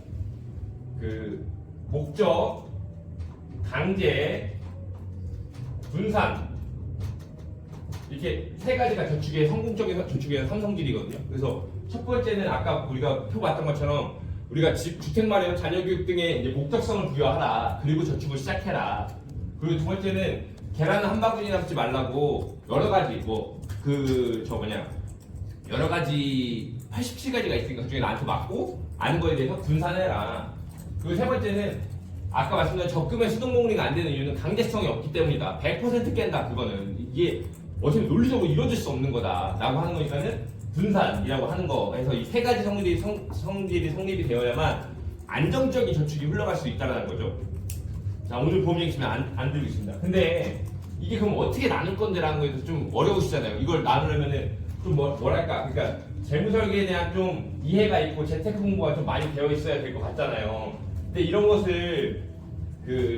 그 목적, 강제, 분산 이렇게 세 가지가 저축의 성공적인 저축의 삼성질이거든요. 그래서 첫 번째는 아까 우리가 표 봤던 것처럼 우리가 주택 마련, 자녀 교육 등의 이제 목적성을 부여하라. 그리고 저축을 시작해라. 그리고 두 번째는 계란은 한 바구니나 먹지 말라고 여러 가지 여러 가지 87가지가 있으니까 그중에 나한테 맞고 아는 거에 대해서 분산해라. 그리고 세 번째는 아까 말씀드린 적금의 수동공리가 안 되는 이유는 강제성이 없기 때문이다. 100% 깬다. 그거는 이게 어차피 논리적으로 이루어질 수 없는 거다라고 하는 거니까는 분산이라고 하는 거. 그래서 이 세 가지 성질이 성립이 되어야만 안정적인 저축이 흘러갈 수 있다는 거죠. 자, 오늘 보험 얘기시면 안 들고 있습니다. 근데 이게 그럼 어떻게 나눌 건데라는 거에 대해서 좀 어려우시잖아요. 이걸 나누려면은 좀 뭐랄까, 그러니까 재무 설계에 대한 좀 이해가 있고 재테크 공부가 좀 많이 되어 있어야 될 것 같잖아요. 근데 이런 것을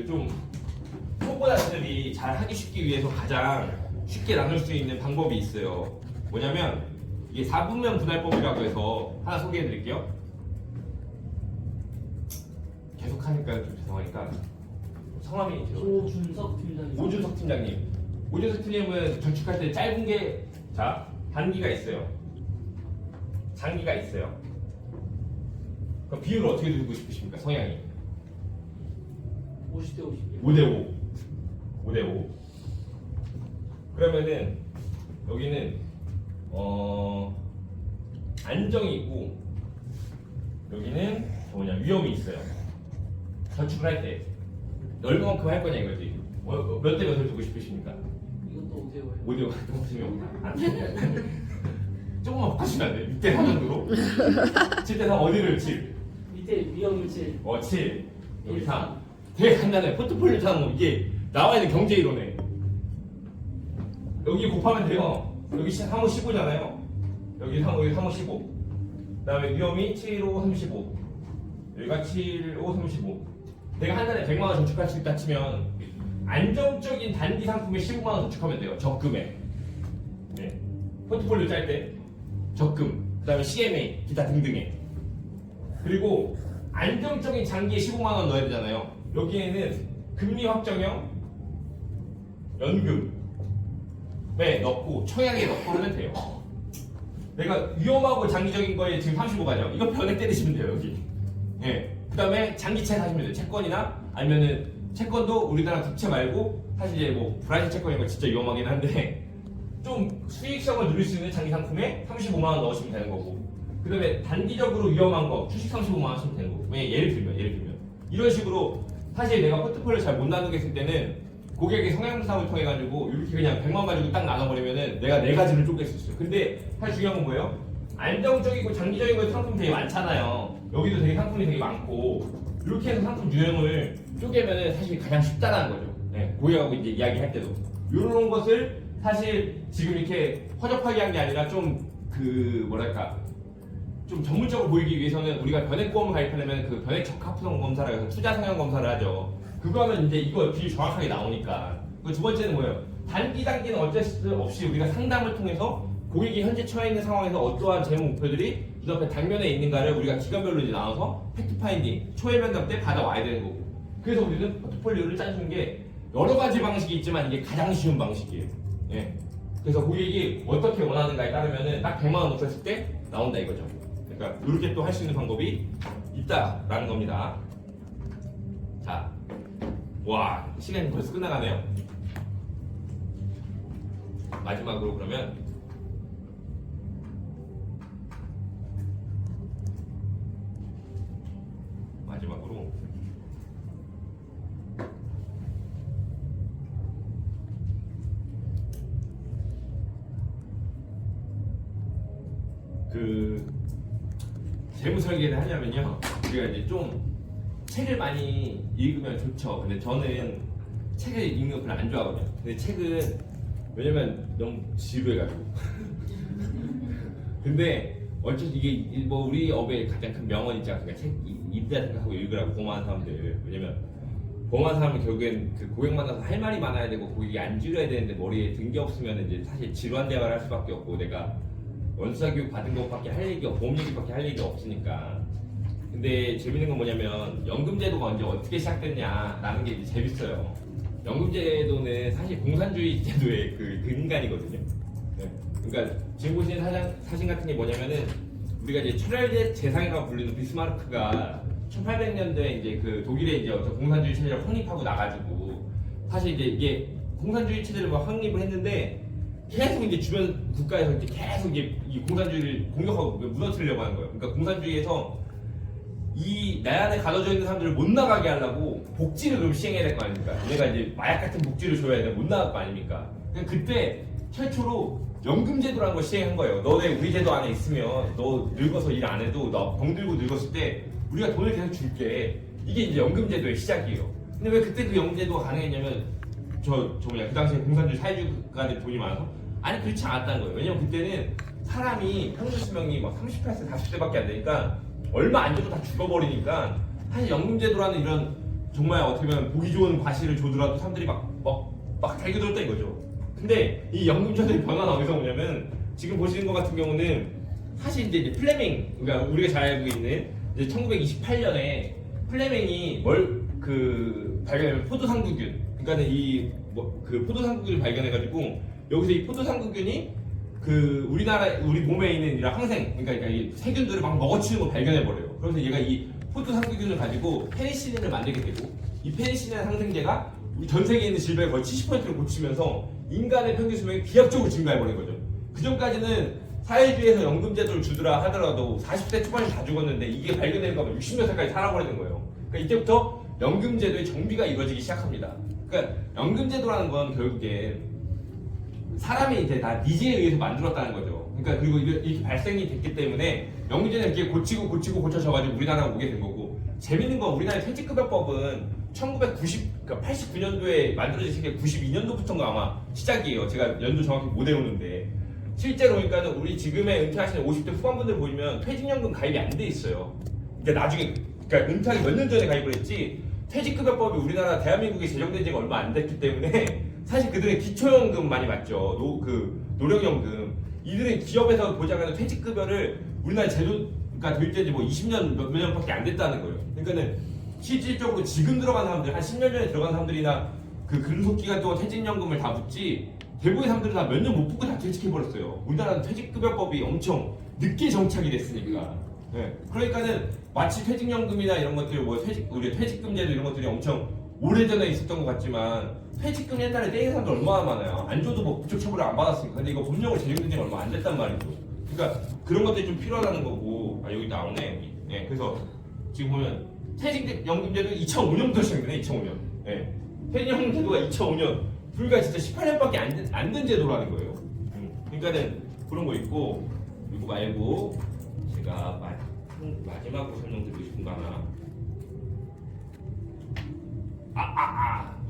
좀 초보자들이 잘 하기 쉽기 위해서 가장 쉽게 나눌 수 있는 방법이 있어요. 뭐냐면 이게 4분면 분할법이라고 해서 하나 소개해 드릴게요. 계속 하니까 좀 죄송하니까 성함이 오준석 팀장님. 오준석 팀장님. 오준석 팀장님은 저축할 때 짧은 게 단기가 있어요. 장기가 있어요. 그럼 비율을 어떻게 두고 싶으십니까? 성향이 50대 50. 5대5. 5대5. 그러면은 여기는 안정이 있고 여기는 위험이 있어요. 저축을 할 때 넓은 만큼 할 거냐 이거지. 몇 대 몇을 두고 싶으십니까? 이것도 5대5예요. 5대5 너무 재미없다. 조금만 바꾸시면 안 돼. 6대 4 정도로. 7대 3 어디를 7? 밑에 위험을 7. 7. 여기 3. 되게 간단해. 포트폴리오 짜는 거 이게 나와 있는 경제 이론에 여기 곱하면 돼요. 여기 3호 15잖아요. 여기 3호 15. 그 다음에 위험이 7, 5, 35. 여기가 7, 5, 35. 내가 한 달에 100만 원 저축할 수 있다 치면 안정적인 단기 상품에 15만 원 저축하면 돼요. 적금에. 네. 포트폴리오 짤 때 적금, 그 다음에 CMA, 기타 등등에. 그리고 안정적인 장기에 15만 원 넣어야 되잖아요. 여기에는 금리 확정형, 연금에 넣고 청약에 넣고 하면 돼요. 내가 위험하고 장기적인 거에 지금 35가죠. 이거 변액 때리시면 돼요, 여기. 예. 그 다음에 장기채 사시면 돼요. 채권이나 아니면은 채권도 우리나라 국채 말고 사실 이제 뭐 브라질 채권 이런 거 진짜 위험하긴 한데 좀 수익성을 누릴 수 있는 장기 상품에 35만 원 넣으시면 되는 거고, 그 다음에 단기적으로 위험한 거 주식 35만 원 하시면 되는 거고. 왜 예를 들면 이런 식으로 사실 내가 포트폴리오 잘 못 나누겠을 때는 고객의 성향 분석을 통해 가지고 이렇게 그냥 100만 원 가지고 딱 나눠버리면은 내가 네 가지를 쪼갤 수 있어요. 근데 사실 중요한 건 뭐예요? 안정적이고 장기적인 거 상품 되게 많잖아요. 여기도 되게 상품이 되게 많고 이렇게 해서 상품 유형을 쪼개면은 사실 가장 쉽다라는 거죠. 네, 고객하고 이제 이야기할 때도 이런 것을 사실 지금 이렇게 허접하게 한 게 아니라 좀 좀 전문적으로 보이기 위해서는 우리가 변액보험을 가입하려면 그 변액 적합성 검사라 해서 투자 성향 검사를 하죠. 그거 하면 이제 이거 비율 정확하게 나오니까. 그 두 번째는 뭐예요? 단기는 어쩔 수 없이 우리가 상담을 통해서 고객이 현재 처해 있는 상황에서 어떠한 재무 목표들이 눈앞에 당면에 있는가를 우리가 기간별로 이제 나눠서 팩트 파인딩, 초회 면담 때 받아와야 되는 거고. 그래서 우리는 포트폴리오를 짜주는 게 여러 가지 방식이 있지만 이게 가장 쉬운 방식이에요. 예. 그래서 고객이 어떻게 원하는가에 따르면은 딱 100만 원 넣었을 때 나온다 이거죠. 그러니까 이렇게 또 할 수 있는 방법이 있다라는 겁니다. 자, 와, 시간이 벌써 끝나가네요. 마지막으로 그러면 그 재무 설계를 하려면요, 우리가 이제 좀 책을 많이 읽으면 좋죠. 근데 저는 책을 읽는 거 별로 안 좋아하거든요. 근데 책은 왜냐면 너무 지루해가지고. 근데 어쨌든 이게 뭐 우리 업의 가장 큰 명언이지 않습니까? 책 이쁘다 생각하고 읽으라고 고마운 사람들. 왜냐면 고마운 사람은 결국엔 그 고객 만나서 할 말이 많아야 되고 고객이 안 지려야 되는데 머리에 든 게 없으면 이제 사실 지루한 대화를 할 수밖에 없고 내가 원수사 교육 받은 것밖에 할 얘기가 보험 얘기밖에 할 얘기가 없으니까. 근데 재밌는 건 뭐냐면 연금제도가 언제 어떻게 시작됐냐라는 게 이제 재밌어요. 연금제도는 사실 공산주의 제도의 그 근간이거든요. 네. 그러니까 지금 보시는 사진 같은 게 뭐냐면은 우리가 이제 철혈제 재상이라고 불리는 비스마르크가 1800년도에 이제 그 독일에 이제 어떤 공산주의 체제를 확립하고 나가지고 사실 이제 이게 공산주의 체제를 막 확립을 했는데 계속 이제 주변 국가에서 이제 계속 이제 이 공산주의를 공격하고 무너뜨리려고 하는 거예요. 그러니까 공산주의에서 이 내안에 가둬져 있는 사람들을 못 나가게 하려고 복지를 그럼 시행해야 될 거 아닙니까? 얘가 이제 마약 같은 복지를 줘야 돼 못 나갈 거 아닙니까? 그러니까 그때 최초로 연금제도라는 걸 시행한 거예요. 너네 우리 제도 안에 있으면 너 늙어서 일 안 해도 너 병들고 늙었을 때 우리가 돈을 계속 줄게. 이게 이제 연금제도의 시작이에요. 근데 왜 그때 그 연금제도가 가능했냐면 그 당시에 공산주의 사회주의가들 돈이 많아서? 아니 그렇지 않았다는 거예요. 왜냐면 그때는 사람이 평균 수명이 막 38세, 40세밖에 안 되니까 얼마 안 줘도 다 죽어버리니까 사실 연금제도라는 이런 정말 어떻게 보면 보기 좋은 과실을 줘더라도 사람들이 막 달겨들었다 이거죠. 근데 이 연금제도의 변화는 어디서 오냐면 지금 보시는 것 같은 경우는 사실 이제 플레밍, 그러니까 우리가 잘 알고 있는 이제 1928년에 플레밍이 발견한 포도상구균, 그러니까는 그 포도상구균을 발견해가지고 여기서 이 포도상구균이 우리 몸에 있는 이런 항생, 그러니까 이 세균들을 막 먹어치는 걸 발견해버려요. 그래서 얘가 이 포도상구균을 가지고 페니실린을 만들게 되고 이 페니실린 항생제가 우리 전 세계에 있는 질병의 거의 70%를 고치면서 인간의 평균 수명이 비약적으로 증가해버린 거죠. 그 전까지는 사회주의에서 연금제도를 주더라 하더라도 40대 초반에 다 죽었는데 이게 발견된 거면 60몇 살까지 살아버리는 거예요. 그러니까 이때부터 연금제도의 정비가 이루어지기 시작합니다. 그러니까 연금제도라는 건 결국에 사람이 이제 다 니즈에 의해서 만들었다는 거죠. 그러니까 그리고 이렇게 발생이 됐기 때문에 연금제는 이렇게 고쳐져가지고 우리나라가 오게 된 거고 재밌는 건 우리나라의 퇴직급여법은 89년도에 만들어진 게 92년도부터인가 아마 시작이에요. 제가 연도 정확히 못 외우는데 실제로 그러니까는 우리 지금의 은퇴하시는 50대 후반분들 보시면 퇴직연금 가입이 안 돼 있어요. 그러니까 나중에 그러니까 은퇴하기 몇 년 전에 가입을 했지 퇴직급여법이 우리나라 대한민국에 제정된 지가 얼마 안 됐기 때문에 사실 그들은 기초연금 많이 받죠. 노령연금. 이들은 기업에서 보장하는 퇴직급여를 우리나라 제도가 될 때지 뭐 20년 몇 년밖에 안 됐다는 거예요. 그러니까는 실질적으로 지금 들어간 사람들, 한 10년 전에 들어간 사람들이나 그 근속기간 동안 퇴직연금을 다 붙지 대부분의 사람들은 다 몇 년 못 붙고 다 퇴직해버렸어요. 우리나라는 퇴직급여법이 엄청 늦게 정착이 됐으니까. 네. 그러니까는 마치 퇴직연금이나 이런 것들, 우리 퇴직금제도 이런 것들이 엄청 오래전에 있었던 것 같지만 퇴직금 옛날에 떼인 사람들 얼마나 많아요. 안 줘도 뭐 부적 처벌을 안 받았으니까. 근데 이거 법령으로 제정된 지가 얼마 안 됐단 말이죠. 그러니까 그런 것들이 좀 필요하다는 거고. 여기 나오네 여기. 네. 그래서 지금 보면 퇴직연금제도 2005년부터 시작되네. 2005년. 네. 퇴직연금제도가 2005년 불과 진짜 18년밖에 안 된 제도라는 거예요. 그러니까는 그런 거 있고 이거 말고 제가 마지막으로 설명드리고 싶은 거 하나.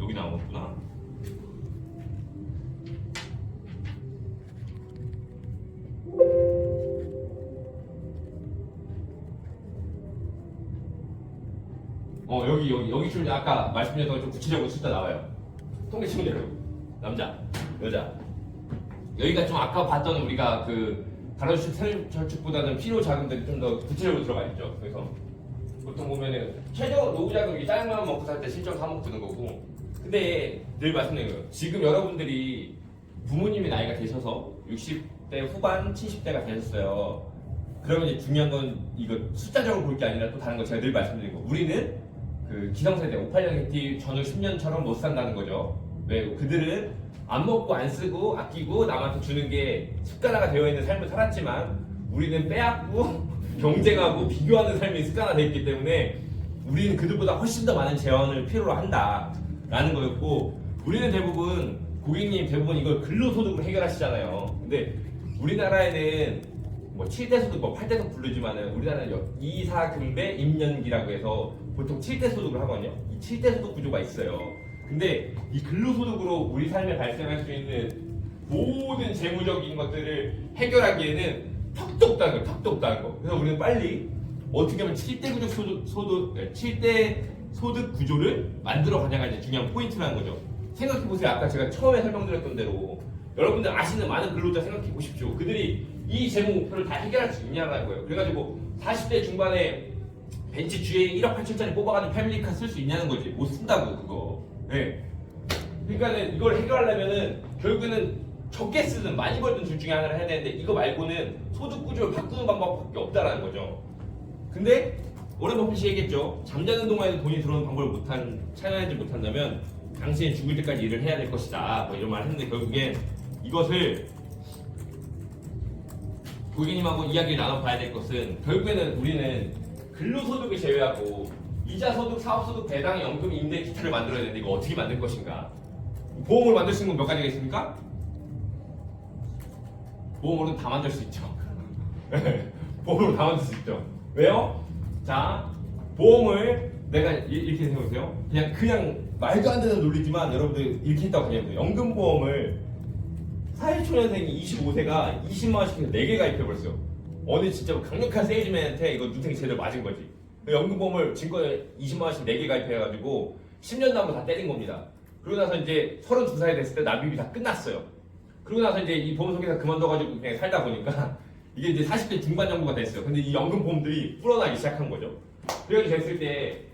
여기 나오는구나. 여기 좀 아까 말씀드렸던 좀 구체적으로 숫자 나와요. 통계 치면 남자, 여자. 여기가 좀 아까 봤던 우리가 그 가로주축, 세로저축보다는 필요 자금들이 좀 더 구체적으로 들어가 있죠. 그래서 보통 보면은 최저 노후 자금이 쌀만 먹고 살 때 7.3억 드는 거고. 근데 늘 말씀드린 거예요. 지금 여러분들이 부모님이 나이가 되셔서 60대 후반, 70대가 되셨어요. 그러면 이제 중요한 건 이거 숫자적으로 볼 게 아니라 또 다른 거 제가 늘 말씀드린 거. 우리는 그 기성세대 58년 객티 전후 10년처럼 못 산다는 거죠. 왜? 그들은 안 먹고 안 쓰고 아끼고 남한테 주는 게 습관화가 되어 있는 삶을 살았지만 우리는 빼앗고 경쟁하고 비교하는 삶이 습관화되어 있기 때문에 우리는 그들보다 훨씬 더 많은 재원을 필요로 한다라는 거였고 우리는 대부분 고객님 대부분 이걸 근로소득으로 해결하시잖아요. 근데 우리나라에는 뭐 7대 소득, 뭐 8대 소득 부르지만은 우리나라는 2,4금배 임년기라고 해서 보통 7대 소득을 하거든요. 이 7대 소득 구조가 있어요. 근데 이 근로소득으로 우리 삶에 발생할 수 있는 모든 재무적인 것들을 해결하기에는 턱도 없다는 거. 그래서 우리는 빨리 어떻게 하면 7대 구조 소득 7대 소득 구조를 만들어 가냐가 이제 중요한 포인트라는 거죠. 생각해 보세요. 아까 제가 처음에 설명드렸던 대로 여러분들 아시는 많은 근로자 생각해 보십시오. 그들이 이 재무 목표를 다 해결할 수 있냐는 거예요. 그래가지고 40대 중반에 벤츠 GA 1억 8천짜리 뽑아가지고 패밀리카 쓸 수 있냐는 거지. 못 쓴다고 그거. 네. 그러니까는 이걸 해결하려면은 결국에는 적게 쓰든 많이 벌든 둘 중에 하나를 해야 되는데 이거 말고는 소득 구조를 바꾸는 방법밖에 없다라는 거죠. 근데 오랜 버핏이 얘기했죠. 잠자는 동안에도 돈이 들어오는 방법을 찾아내지 못한다면 당신이 죽을 때까지 일을 해야 될 것이다. 뭐 이런 말을 했는데 결국엔 이것을 고객님하고 이야기를 나눠봐야 될 것은 결국에는 우리는 근로소득을 제외하고 이자소득, 사업소득, 배당, 연금, 임대, 기타를 만들어야 되는데 이거 어떻게 만들 것인가? 보험을 만들 수 있는 건 몇 가지가 있습니까? 보험으로는 다 만들 수 있죠. 보험으로 다 만들 수 있죠. 왜요? 자, 보험을 내가 이렇게 생각해보세요. 그냥 말도 안 되는 논리지만 여러분들 이렇게 했다고 생각해요. 연금보험을 41초년생이 25세가 20만 원씩 해서 4개 가입해버렸어요. 어느 진짜 강력한 세일즈맨한테 이거 눈탱이 제대로 맞은 거지. 연금보험을 증권에 20만 원씩 4개 가입해가지고 10년 남고 다 때린 겁니다. 그러고 나서 이제 32살이 됐을 때 납입이 다 끝났어요. 그러고 나서 이제 이 보험회사 그만둬가지고 그냥 살다 보니까 이게 이제 40대 중반 정도가 됐어요. 근데 이 연금보험들이 불어나기 시작한 거죠. 그래가지고 됐을 때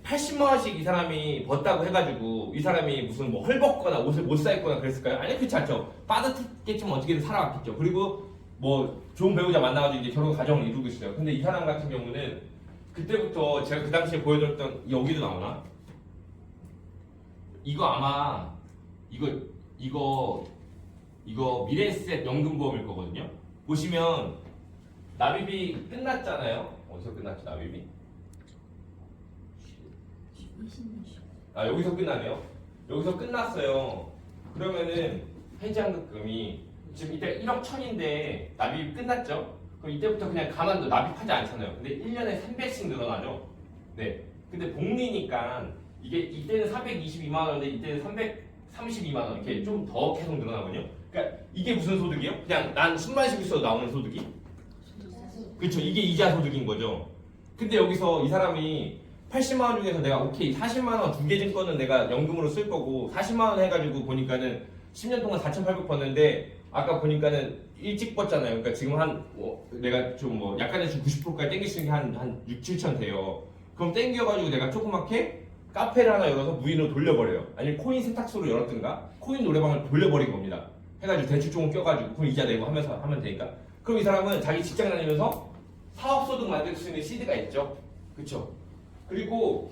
80만 원씩 이 사람이 벌었다고 해가지고 이 사람이 무슨 뭐 헐벗거나 옷을 못 사 입거나 그랬을까요? 아니 그렇지 않죠. 빠듯했겠지만 어떻게든 살아왔겠죠. 그리고 뭐 좋은 배우자 만나가지고 이제 결혼 가정을 이루고 있어요. 근데 이 사람 같은 경우는 그때부터 제가 그 당시에 보여줬던 여기도 나오나? 이거 아마 이거 미래에셋 연금보험일 거거든요. 보시면 납입이 끝났잖아요. 어디서 끝났지 납입이? 여기서 끝나네요. 여기서 끝났어요. 그러면은 해지환급금이 지금 이때 1억 1000인데 납입이 끝났죠? 그럼 이때부터 그냥 가만둬 납입하지 않잖아요. 근데 1년에 300씩 늘어나죠? 네. 근데 복리니까 이게 이때는 422만 원인데 이때는 332만 원 이렇게 좀 더 계속 늘어나거든요. 그러니까 이게 무슨 소득이에요? 그냥 난 숨만 쉬고 있어도 나오는 소득이? 그렇죠. 이게 이자 소득인 거죠. 근데 여기서 이 사람이 80만 원 중에서 내가 오케이 40만 원 두 개 증권은 내가 연금으로 쓸 거고 40만 원 해가지고 보니까는 10년 동안 4,800 벌는데 아까 보니까는 일찍 벌잖아요. 그러니까 지금 내가 좀 뭐 약간의 90%까지 땡길 수 있는 게 한 6, 7천 돼요. 그럼 땡겨가지고 내가 조그맣게 카페를 하나 열어서 무인으로 돌려버려요. 아니면 코인 세탁소를 열었든가 코인 노래방을 돌려버린 겁니다. 해가지고 대출 조금 껴가지고 그럼 이자 내고 하면서 하면 되니까. 그럼 이 사람은 자기 직장 다니면서 사업소득 만들 수 있는 CD가 있죠. 그쵸? 그리고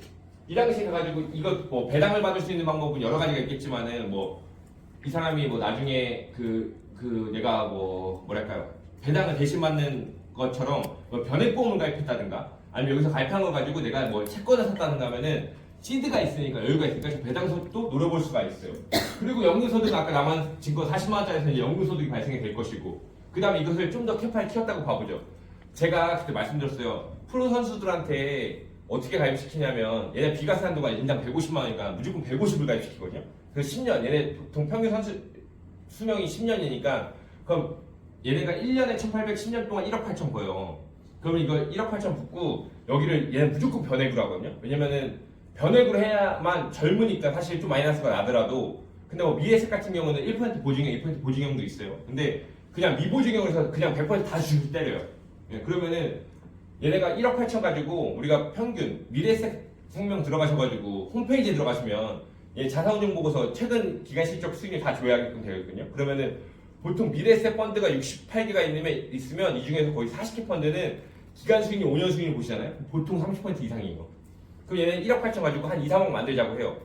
이 당시에 가가지고 이거 뭐 배당을 받을 수 있는 방법은 여러 가지가 있겠지만은 뭐 이 사람이 뭐 나중에 내가 뭐 뭐랄까요 배당을 대신 받는 것처럼 뭐 변액보험을 가입했다든가 아니면 여기서 가입한 거 가지고 내가 뭐 채권을 샀다든가 하면은 시드가 있으니까 여유가 있으니까 배당소득도 노려볼 수가 있어요. 그리고 연금소득은 아까 남은 증권 40만 원짜리에서 이제 연금소득이 발생이 될 것이고 그 다음에 이것을 좀 더 캐파에 키웠다고 봐보죠. 제가 그때 말씀드렸어요. 프로 선수들한테 어떻게 가입시키냐면 얘네 비과세 한도가 인당 150만 원이니까 무조건 150을 가입시키거든요. 그래서 10년 얘네 보통 평균 선수 수명이 10년이니까 그럼 얘네가 1년에 1,800 10년 동안 1억 8천 벌어요. 그러면 이거 1억 8천 붙고 여기를 얘는 무조건 변액으로 하거든요. 왜냐면은 변액으로 해야만 젊으니까 사실 좀 마이너스가 나더라도 근데 뭐 미래에셋 같은 경우는 1% 보증형, 2% 보증형도 있어요. 근데 그냥 미보증형으로 해서 그냥 100% 다 주고 때려요. 예, 그러면은 얘네가 1억 8천 가지고 우리가 평균 미래에셋 생명 들어가셔가지고 홈페이지에 들어가시면 얘 자산운용 보고서 최근 기간 실적 수익률 다 조회하게끔 되어 있거든요. 그러면은 보통 미래에셋 펀드가 68개가 있으면 이 중에서 거의 40개 펀드는 기간 수익률 5년 수익률 보시잖아요. 보통 30% 이상이에요. 그럼 얘는 1억 8천 가지고 한 2, 3억 만들자고 해요.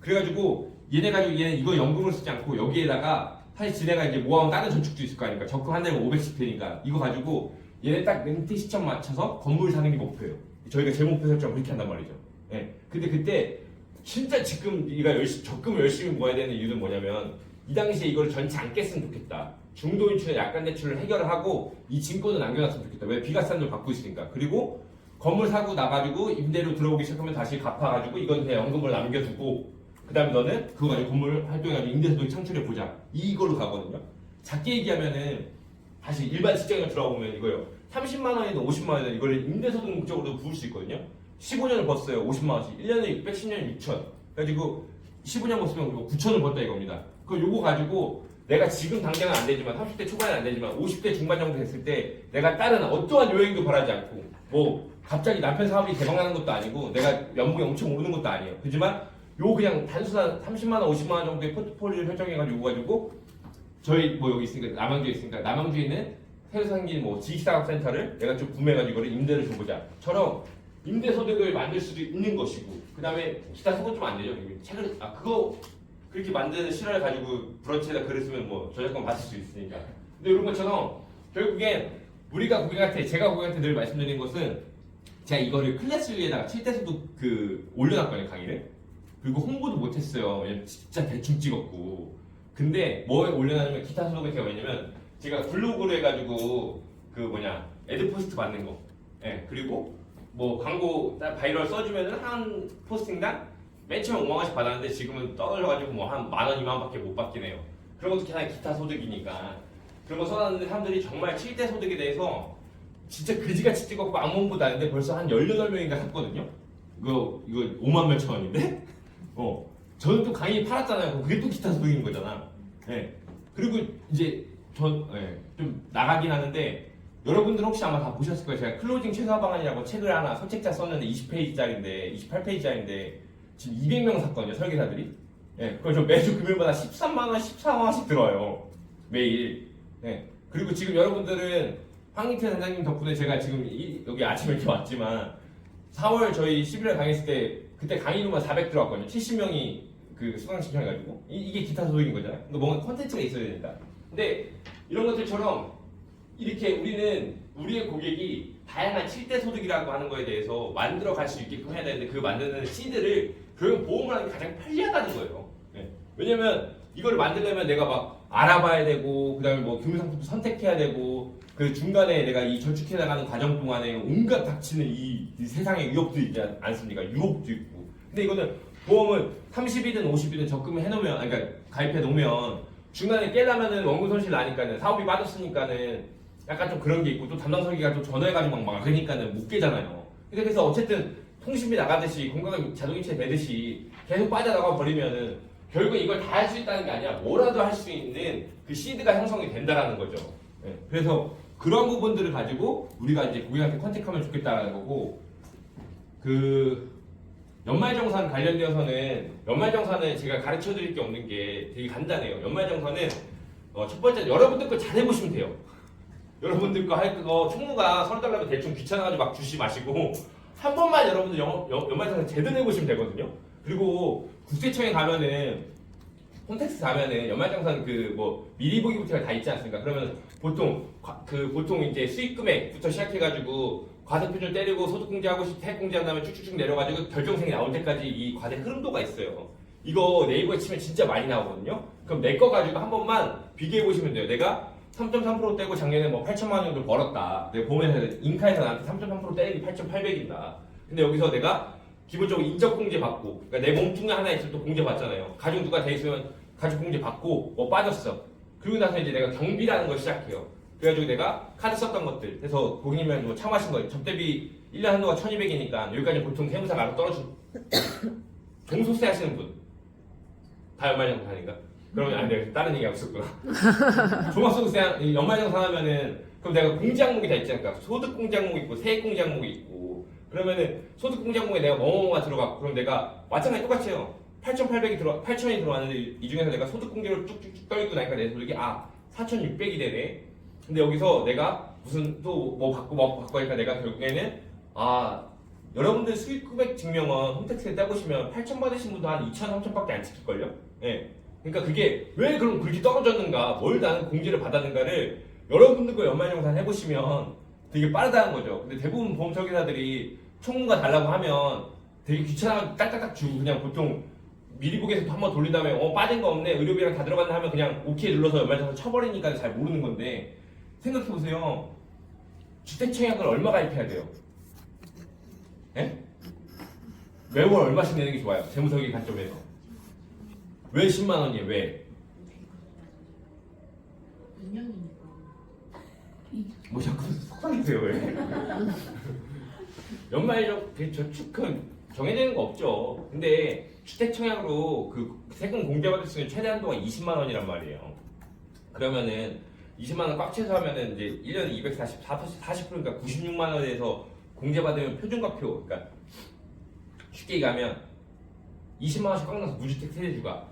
그래가지고 얘는 이거 연금을 쓰지 않고 여기에다가 사실 지네가 이제 모아온 다른 저축도 있을 거 아닙니까? 적금 한 달에 500씩 되니까 이거 가지고 얘네 딱 렌트 시점 맞춰서 건물 사는 게 목표예요. 저희가 제 목표 설정 그렇게 한단 말이죠. 예. 근데 그때 진짜 지금 네가 적금을 열심히 모아야 되는 이유는 뭐냐면 이 당시에 이걸 전체 안 깼으면 좋겠다. 중도 인출의 약관 대출을 해결을 하고 이 증권을 남겨놨으면 좋겠다. 왜 비과세를 받고 있으니까. 그리고 건물 사고 나가지고 임대료 들어오기 시작하면 다시 갚아가지고 이건 그냥 연금을 남겨두고 그 다음에 너는 그거 가지고 건물 활동해가지고 임대소득 창출해보자. 이걸로 가거든요. 작게 얘기하면은 다시 일반 직장에 들어가보면 이거예요. 30만 원이든 50만 원이든 이걸 임대소득 목적으로 부을 수 있거든요. 15년을 벌었어요. 50만 원씩. 1년에 600, 10년에 6천. 그래가지고 15년 벌었으면 9천을 벌다 이겁니다. 그 요거 가지고 내가 지금 당장은 안 되지만 30대 초반은 안 되지만 50대 중반 정도 됐을 때 내가 다른 어떠한 요행도 바라지 않고 뭐 갑자기 남편 사업이 대박나는 것도 아니고 내가 연봉이 엄청 오르는 것도 아니에요. 그렇지만 요 그냥 단순한 30만 원, 50만 원 정도의 포트폴리오를 설정해가지고 가지고 저희 뭐 여기 있으니까 남양주에 있으니까 남양주에 있는 새로 생긴 뭐 지식산업센터를 내가 좀 구매해가지고 이거를 임대를 줘보자처럼 임대소득을 만들 수도 있는 것이고 그 다음에 기타 소득 좀 안 되죠. 책을 그거 그렇게 만드는 실화를 가지고 브런치에다 글을 쓰면 뭐 저작권 받을 수 있으니까. 근데 이런 것처럼 결국엔 우리가 고객한테 제가 고객한테 늘 말씀드린 것은 제가 이거를 클래스 위에다가 7대 소득 올려놨거든요 강의를. 그리고 홍보도 못했어요. 왜냐면 진짜 대충 찍었고. 근데 뭐에 올려놨냐면 기타 소득을 제가 왜냐면 제가 블로그로 해가지고 애드포스트 받는 거. 예, 그리고 뭐 광고 바이럴 써주면은 한 포스팅당 맨 처음에 5만 원씩 받았는데 지금은 떨어져가지고 뭐 한 만 원, 2만 원밖에 못 받긴 해요. 그런 것도 하나의 기타 소득이니까. 그런 거 써놨는데 사람들이 정말 7대 소득에 대해서 진짜 그지같이 찍었고 아무 홍보도 안 했는데 벌써 한 18명인가 샀거든요? 이거 5만 몇천 원인데? 저는 또 강의 팔았잖아요. 그게 또 기타 소득인 거잖아. 예. 그리고 이제 좀 나가긴 하는데 여러분들 혹시 아마 다 보셨을 거예요. 제가 클로징 최소화 방안이라고 책을 하나 서책자 썼는데 20페이지짜리인데 28페이지짜리인데 지금 200명 샀거든요. 설계사들이. 예. 그걸 저 매주 금요일마다 13만 원, 14만 원씩 들어요. 매일. 예. 그리고 지금 여러분들은 황희태 단장님 덕분에 제가 지금 여기 아침에 이렇게 왔지만 4월 저희 11월 강의했을 때 그때 강의료만 400 들어왔거든요. 70명이 그 수강 신청해가지고 이게 기타 소득인 거잖아요. 그러니까 뭔가 콘텐츠가 있어야 되니까. 근데 이런 것들처럼 이렇게 우리는 우리의 고객이 다양한 7대 소득이라고 하는 거에 대해서 만들어 갈 수 있게끔 해야 되는데 그 만드는 시드를 결국 보험을 하는 게 가장 편리하다는 거예요. 네. 왜냐면 이걸 만들려면 내가 막 알아봐야 되고 그다음에 뭐 금융상품도 선택해야 되고 그 중간에 내가 이 저축해 나가는 과정 동안에 온갖 닥치는 이 세상의 위협도 있지 않습니까? 유혹도 있고. 근데 이거는 보험은 30이든 50이든 적금을 해놓으면 그러니까 가입해 놓으면 중간에 깨려면은 원금 손실 나니까는 사업이 빠졌으니까는 약간 좀 그런 게 있고 또 담당 설계가 또 전화해가지고 막 그러니까는 못 깨잖아요. 그래서 어쨌든 통신비 나가듯이 공과금 자동이체 되듯이 계속 빠져나가 버리면은 결국 이걸 다 할 수 있다는 게 아니라 뭐라도 할 수 있는 그 시드가 형성이 된다라는 거죠. 네. 그래서 그런 부분들을 가지고 우리가 이제 고객한테 컨택하면 좋겠다라는 거고 연말정산 관련되어서는 연말정산은 제가 가르쳐 드릴 게 없는 게 되게 간단해요. 연말정산은 첫 번째 여러분들 거 잘 해보시면 돼요. 여러분들 거 할 거 총무가 서로 달라고 대충 귀찮아가지고 막 주시 마시고 한 번만 여러분들 연말정산 제대로 해보시면 되거든요. 그리고 국세청에 가면은 홈택스 가면은 연말정산 미리 보기부터가 다 있지 않습니까? 그러면 보통 이제 수익 금액부터 시작해가지고 과세표준 때리고 소득공제하고 세액공제한 다음에 쭉쭉쭉 내려가지고 결정생이 나올 때까지 이 과세 흐름도가 있어요. 이거 네이버에 치면 진짜 많이 나오거든요. 그럼 내 거 가지고 한 번만 비교해 보시면 돼요. 내가 3.3% 떼고 작년에 뭐 8천만 원 정도 벌었다. 내가 보면서 인카에서 나한테 3.3% 떼기 8,800입니다. 근데 여기서 내가 기본적으로 인적공제 받고, 그러니까 내 몸뚱이 하나 있을 때 공제 받잖아요. 가족 누가 돼 있으면 가족 공제 받고 뭐 빠졌어. 그리고 나서 이제 내가 경비라는 걸 시작해요. 그래가지고 내가 카드 썼던 것들, 그래서 고객님이랑 뭐 참하신 거, 접대비 1년 한도가 1,200이니까 여기까지 보통 세무사가 알아 떨어준 종소세 하시는 분, 다 연말정산하니까. 그러면 안 돼. 다른 얘기하고 있었구나. 종합소득세 연말정산 하면은 그럼 내가 공제 항목이 다 있지 않을까? 소득 공제 항목이 있고 세액 공제 항목이 있고 그러면은 소득 공제 항목에 내가 뭐뭐가 들어가 그럼 내가 마찬가지 똑같이 해요. 8,800이 들어왔는데 이 중에서 내가 소득 공제를 쭉쭉쭉 떨고 나니까 내 소득이 4,600이 되네. 근데 여기서 내가 무슨 또 뭐 받고 하니까 내가 결국에는 여러분들 수익 금액 증명은 홈택스에 떼보시면 8,000 받으신 분도 한 2,000, 3,000밖에 안 찍힐걸요? 예. 그러니까 그게 왜 그럼 그렇게 떨어졌는가, 뭘 나는 공제를 받았는가를 여러분들과 연말정산 해보시면 되게 빠르다는 거죠. 근데 대부분 보험 설계사들이 총무가 달라고 하면 되게 귀찮아서 딱딱딱 주고 그냥 보통 미리 보기에서 한번 돌린 다음에 빠진 거 없네, 의료비랑 다 들어갔나 하면 그냥 오케이 눌러서 연말정산 쳐버리니까 잘 모르는 건데 생각해보세요. 주택청약을 얼마 가입해야 돼요? 예? 매월 얼마씩 내는 게 좋아요? 재무설계 관점에서. 왜 10만 원이에요? 왜? 2년이니까. 뭐 자꾸 속상해요 왜? 연말적 저축은 정해지는 거 없죠. 근데 주택 청약으로 그 세금 공제받을 수 있는 최대 한도가 20만 원이란 말이에요. 그러면은 20만 원 꽉 채서 하면은 이제 1년에 40%니까 96만 원에서 공제받으면 표준과표, 그러니까 쉽게 얘기하면 20만 원씩 꽉 넣어서 무주택 세대주가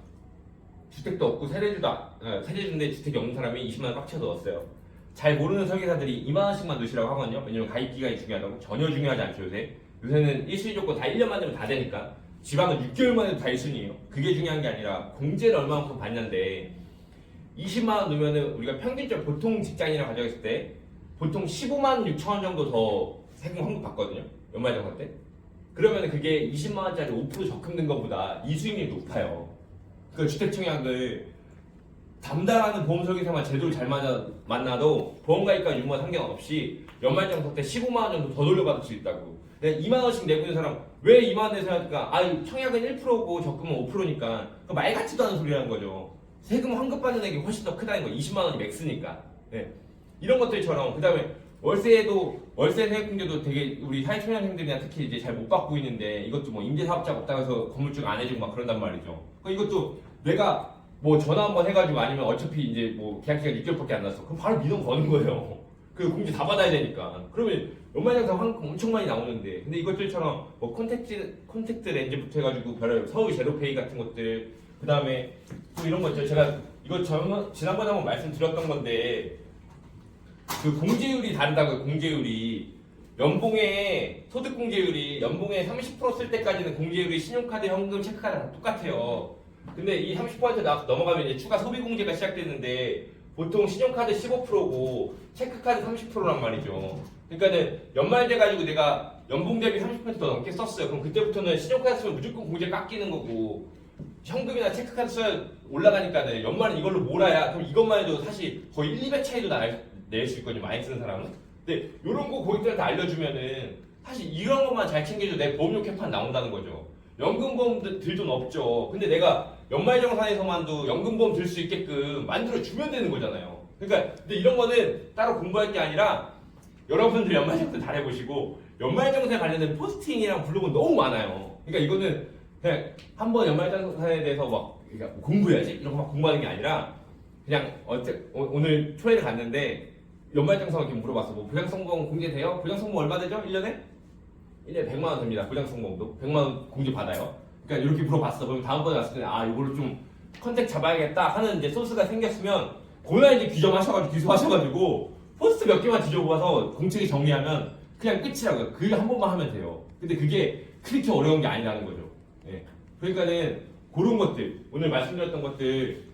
주택도 없고 세대주인데 주택이 없는 사람이 20만 원 꽉 채서 넣었어요. 잘 모르는 설계사들이 2만 원씩만 넣으시라고 하거든요. 왜냐면 가입 기간이 중요하다고. 전혀 중요하지 않죠 요새. 요새는 1순위 조건 다 1년 만들면 다 되니까. 지방은 6개월 만에도 다 1순위예요. 그게 중요한 게 아니라 공제를 얼마만큼 받냐인데 20만 원 넣으면은 우리가 평균적으로 보통 직장인이랑 가정했을 때 보통 15만 6천 원 정도 더 세금 환급 받거든요. 연말정산 때. 그러면 그게 20만 원짜리 5% 적금든 것보다 이수익률이 높아요. 그 주택청약을 담당하는 보험설계사만 제도를 잘 만나도 보험가입과 유무와 상관없이 연말정산 때 15만 원 정도 더 돌려받을 수 있다고. 근데 2만 원씩 내고 있는 사람 왜 2만 원 내서 하니까 청약은 1%고 적금은 5%니까 말 같지도 않은 소리라는 거죠. 세금 환급받는 액이 훨씬 더 크다는 거. 20만 원이 맥스니까. 네. 이런 것들처럼 그다음에 월세 세액공제도 되게 우리 사회초년생들이나 특히 이제 잘 못 받고 있는데 이것도 뭐 임대사업자가 없다고 해서 건물주가 안 해주고 막 그런단 말이죠. 이것도 내가 뭐 전화 한번 해가지고 아니면 어차피 이제 뭐 계약기간 6개월밖에 안 났어. 그럼 바로 민원 거는 거예요. 그 공제 다 받아야 되니까. 그러면 연말정산 환급 엄청 많이 나오는데 근데 이것들처럼 뭐 콘택트 렌즈부터 해가지고 별로 서울 제로페이 같은 것들 그 다음에 또 이런 거 있죠. 제가 이거 지난번에 한번 말씀드렸던 건데 그 공제율이 다르다고요. 공제율이 연봉의 소득 공제율이 연봉의 30% 쓸 때까지는 공제율이 신용카드, 현금, 체크카드랑 똑같아요. 근데 이 30% 넘어가면 이제 추가 소비 공제가 시작되는데 보통 신용카드 15%고 체크카드 30%란 말이죠. 그러니까는 연말 돼가지고 내가 연봉 대비 30%더 넘게 썼어요. 그럼 그때부터는 신용카드 쓰면 무조건 공제 깎이는 거고 현금이나 체크카드 써야 올라가니까는 연말은 이걸로 몰아야 그럼 이것만 해도 사실 거의 1, 2배 차이도 낼 수 있거든요. 많이 쓰는 사람은. 근데 이런 거 고객들한테 알려주면은 사실 이런 것만 잘 챙겨줘 내 보험료 캐판 나온다는 거죠. 연금보험 들 돈 없죠. 근데 내가 연말정산에서만도 연금보험 들 수 있게끔 만들어주면 되는 거잖아요. 그러니까 근데 이런 거는 따로 공부할 게 아니라 여러분들 연말정산 잘 해보시고 연말정산에 관련된 포스팅이랑 블로그는 너무 많아요. 그러니까 이거는 그냥 한번 연말정산에 대해서 막 그러니까 공부해야지 이런 거 막 공부하는 게 아니라 그냥 오늘 초회를 갔는데 연말정산 이렇게 물어봤어. 뭐 부양성공 공제돼요? 부양성공 얼마 되죠? 1년에? 1년에 100만 원 됩니다. 부양성공도 100만 원 공제 받아요. 그러니까 이렇게 물어봤어. 그럼 다음번에 왔을 때 이걸로 좀 컨택 잡아야겠다 하는 이제 소스가 생겼으면 그날 이제 기소하셔가지고 포스트 몇 개만 뒤져보아서 공책에 정리하면 그냥 끝이라고요. 그게 한 번만 하면 돼요. 근데 그게 그렇게 어려운 게 아니라는 거죠. 예. 그러니까는 그런 것들 오늘 말씀드렸던 것들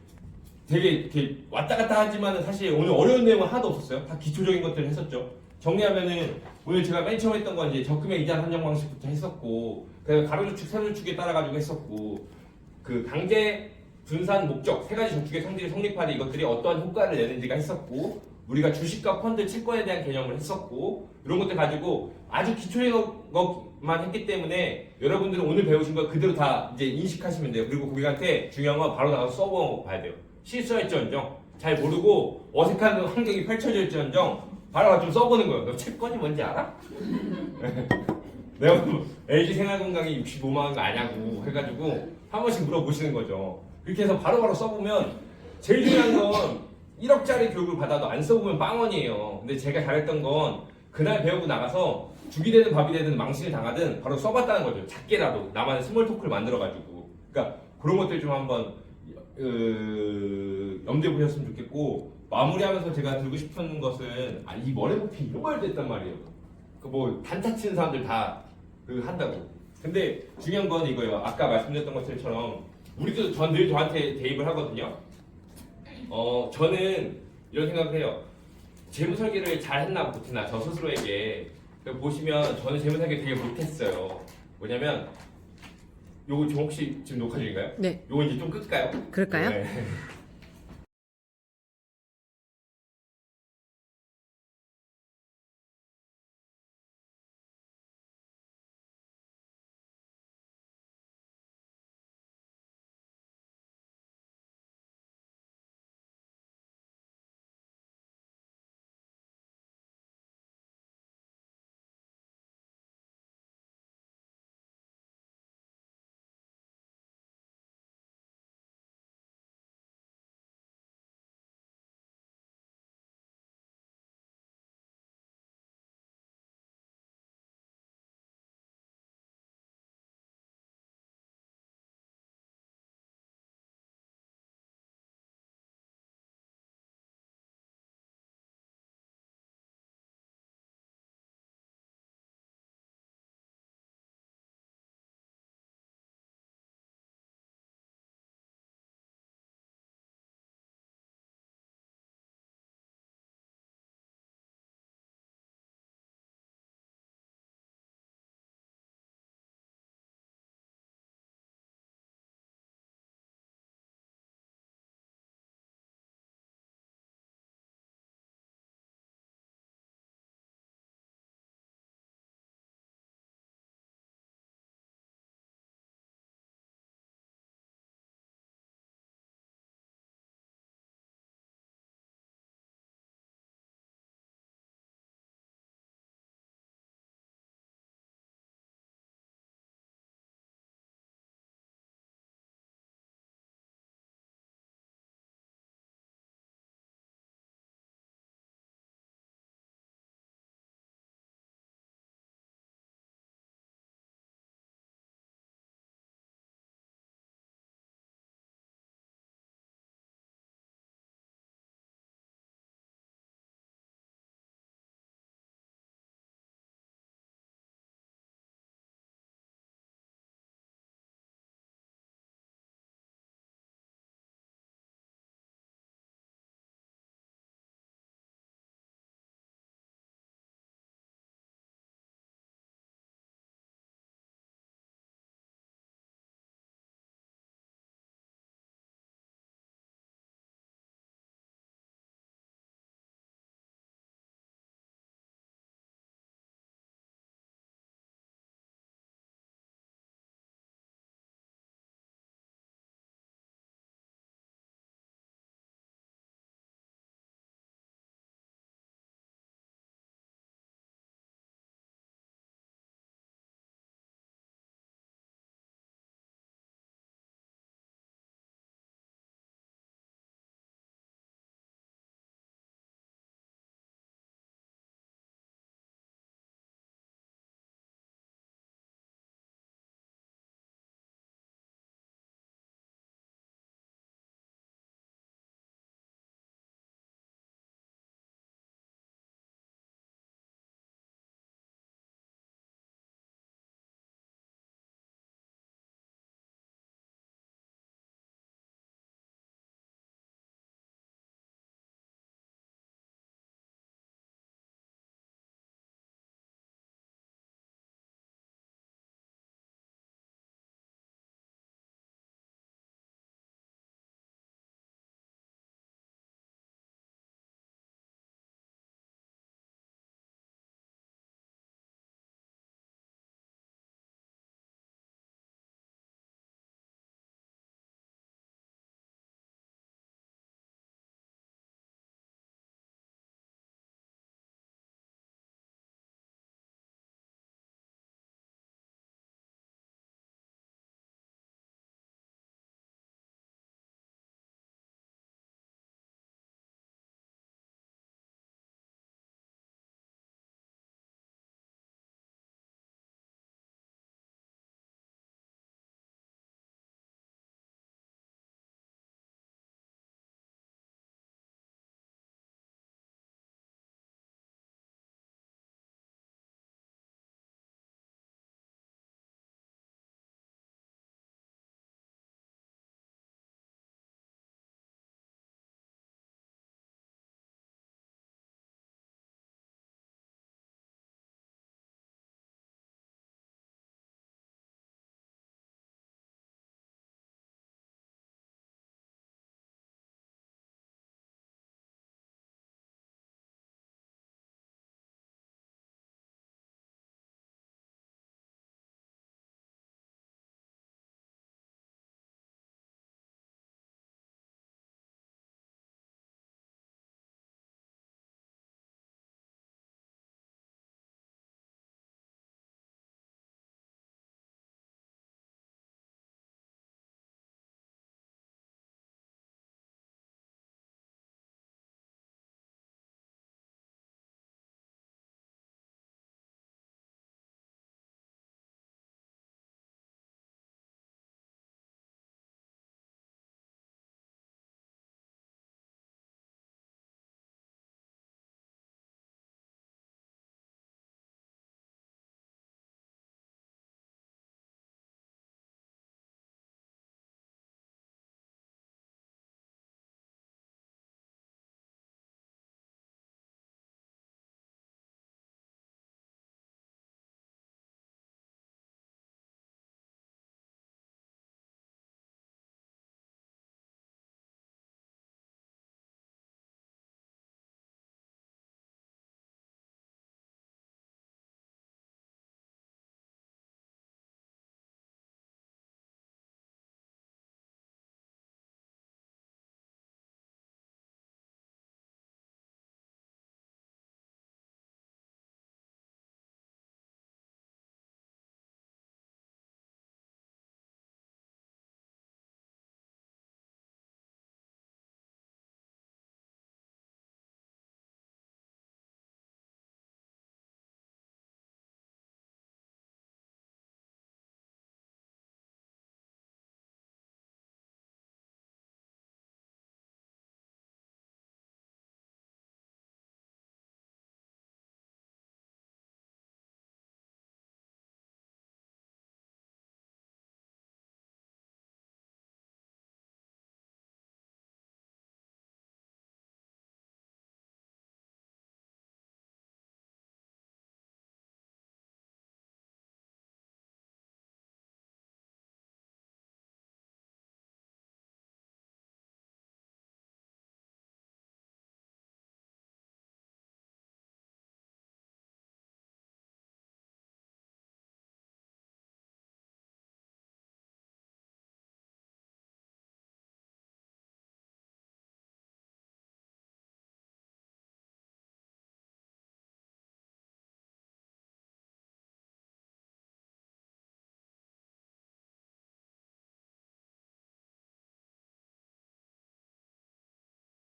되게 이렇게 왔다 갔다 하지만은 사실 오늘 어려운 내용은 하나도 없었어요. 다 기초적인 것들을 했었죠. 정리하면은 오늘 제가 맨 처음 했던 건 이제 적금의 이자 산정 방식부터 했었고, 그다음에 가로저축, 세로저축에 따라 가지고 했었고, 그 강제 분산 목적 세 가지 저축의 성질이 성립하되 이것들이 어떠한 효과를 내는지가 했었고, 우리가 주식과 펀드, 채권에 대한 개념을 했었고, 이런 것들 가지고 아주 기초의 것만 했기 때문에 여러분들은 오늘 배우신 거 그대로 다 이제 인식하시면 돼요. 그리고 고객한테 중요한 건 바로 나가서 써봐야 돼요. 실수할지언정 잘 모르고 어색한 환경이 펼쳐질지언정 바로 좀 써보는 거예요. 너 채권이 뭔지 알아? 내가 LG 생활건강이 65만 원 아냐고 해가지고 한 번씩 물어보시는 거죠. 그렇게 해서 바로바로 써보면 제일 중요한 건 1억짜리 교육을 받아도 안 써보면 빵원이에요. 근데 제가 잘했던 건 그날 배우고 나가서 죽이 되든 밥이 되든 망신을 당하든 바로 써봤다는 거죠. 작게라도 나만의 스몰 토크를 만들어가지고. 그러니까 그런 것들 좀 한번 염두에 보셨으면 좋겠고, 마무리하면서 제가 들고 싶은 것은 이 머리높이 이런 말도 했단 말이에요. 그 뭐 단타 치는 사람들 다 한다고. 근데 중요한 건 이거예요. 아까 말씀드렸던 것처럼 우리도 늘 저한테 대입을 하거든요. 저는 이런 생각을 해요. 재무 설계를 잘 했나 못했나 저 스스로에게. 보시면 저는 재무 설계 되게 못했어요. 뭐냐면 요거 혹시 지금 녹화 중인가요? 네. 요거 이제 좀 끌까요? 그럴까요? 네.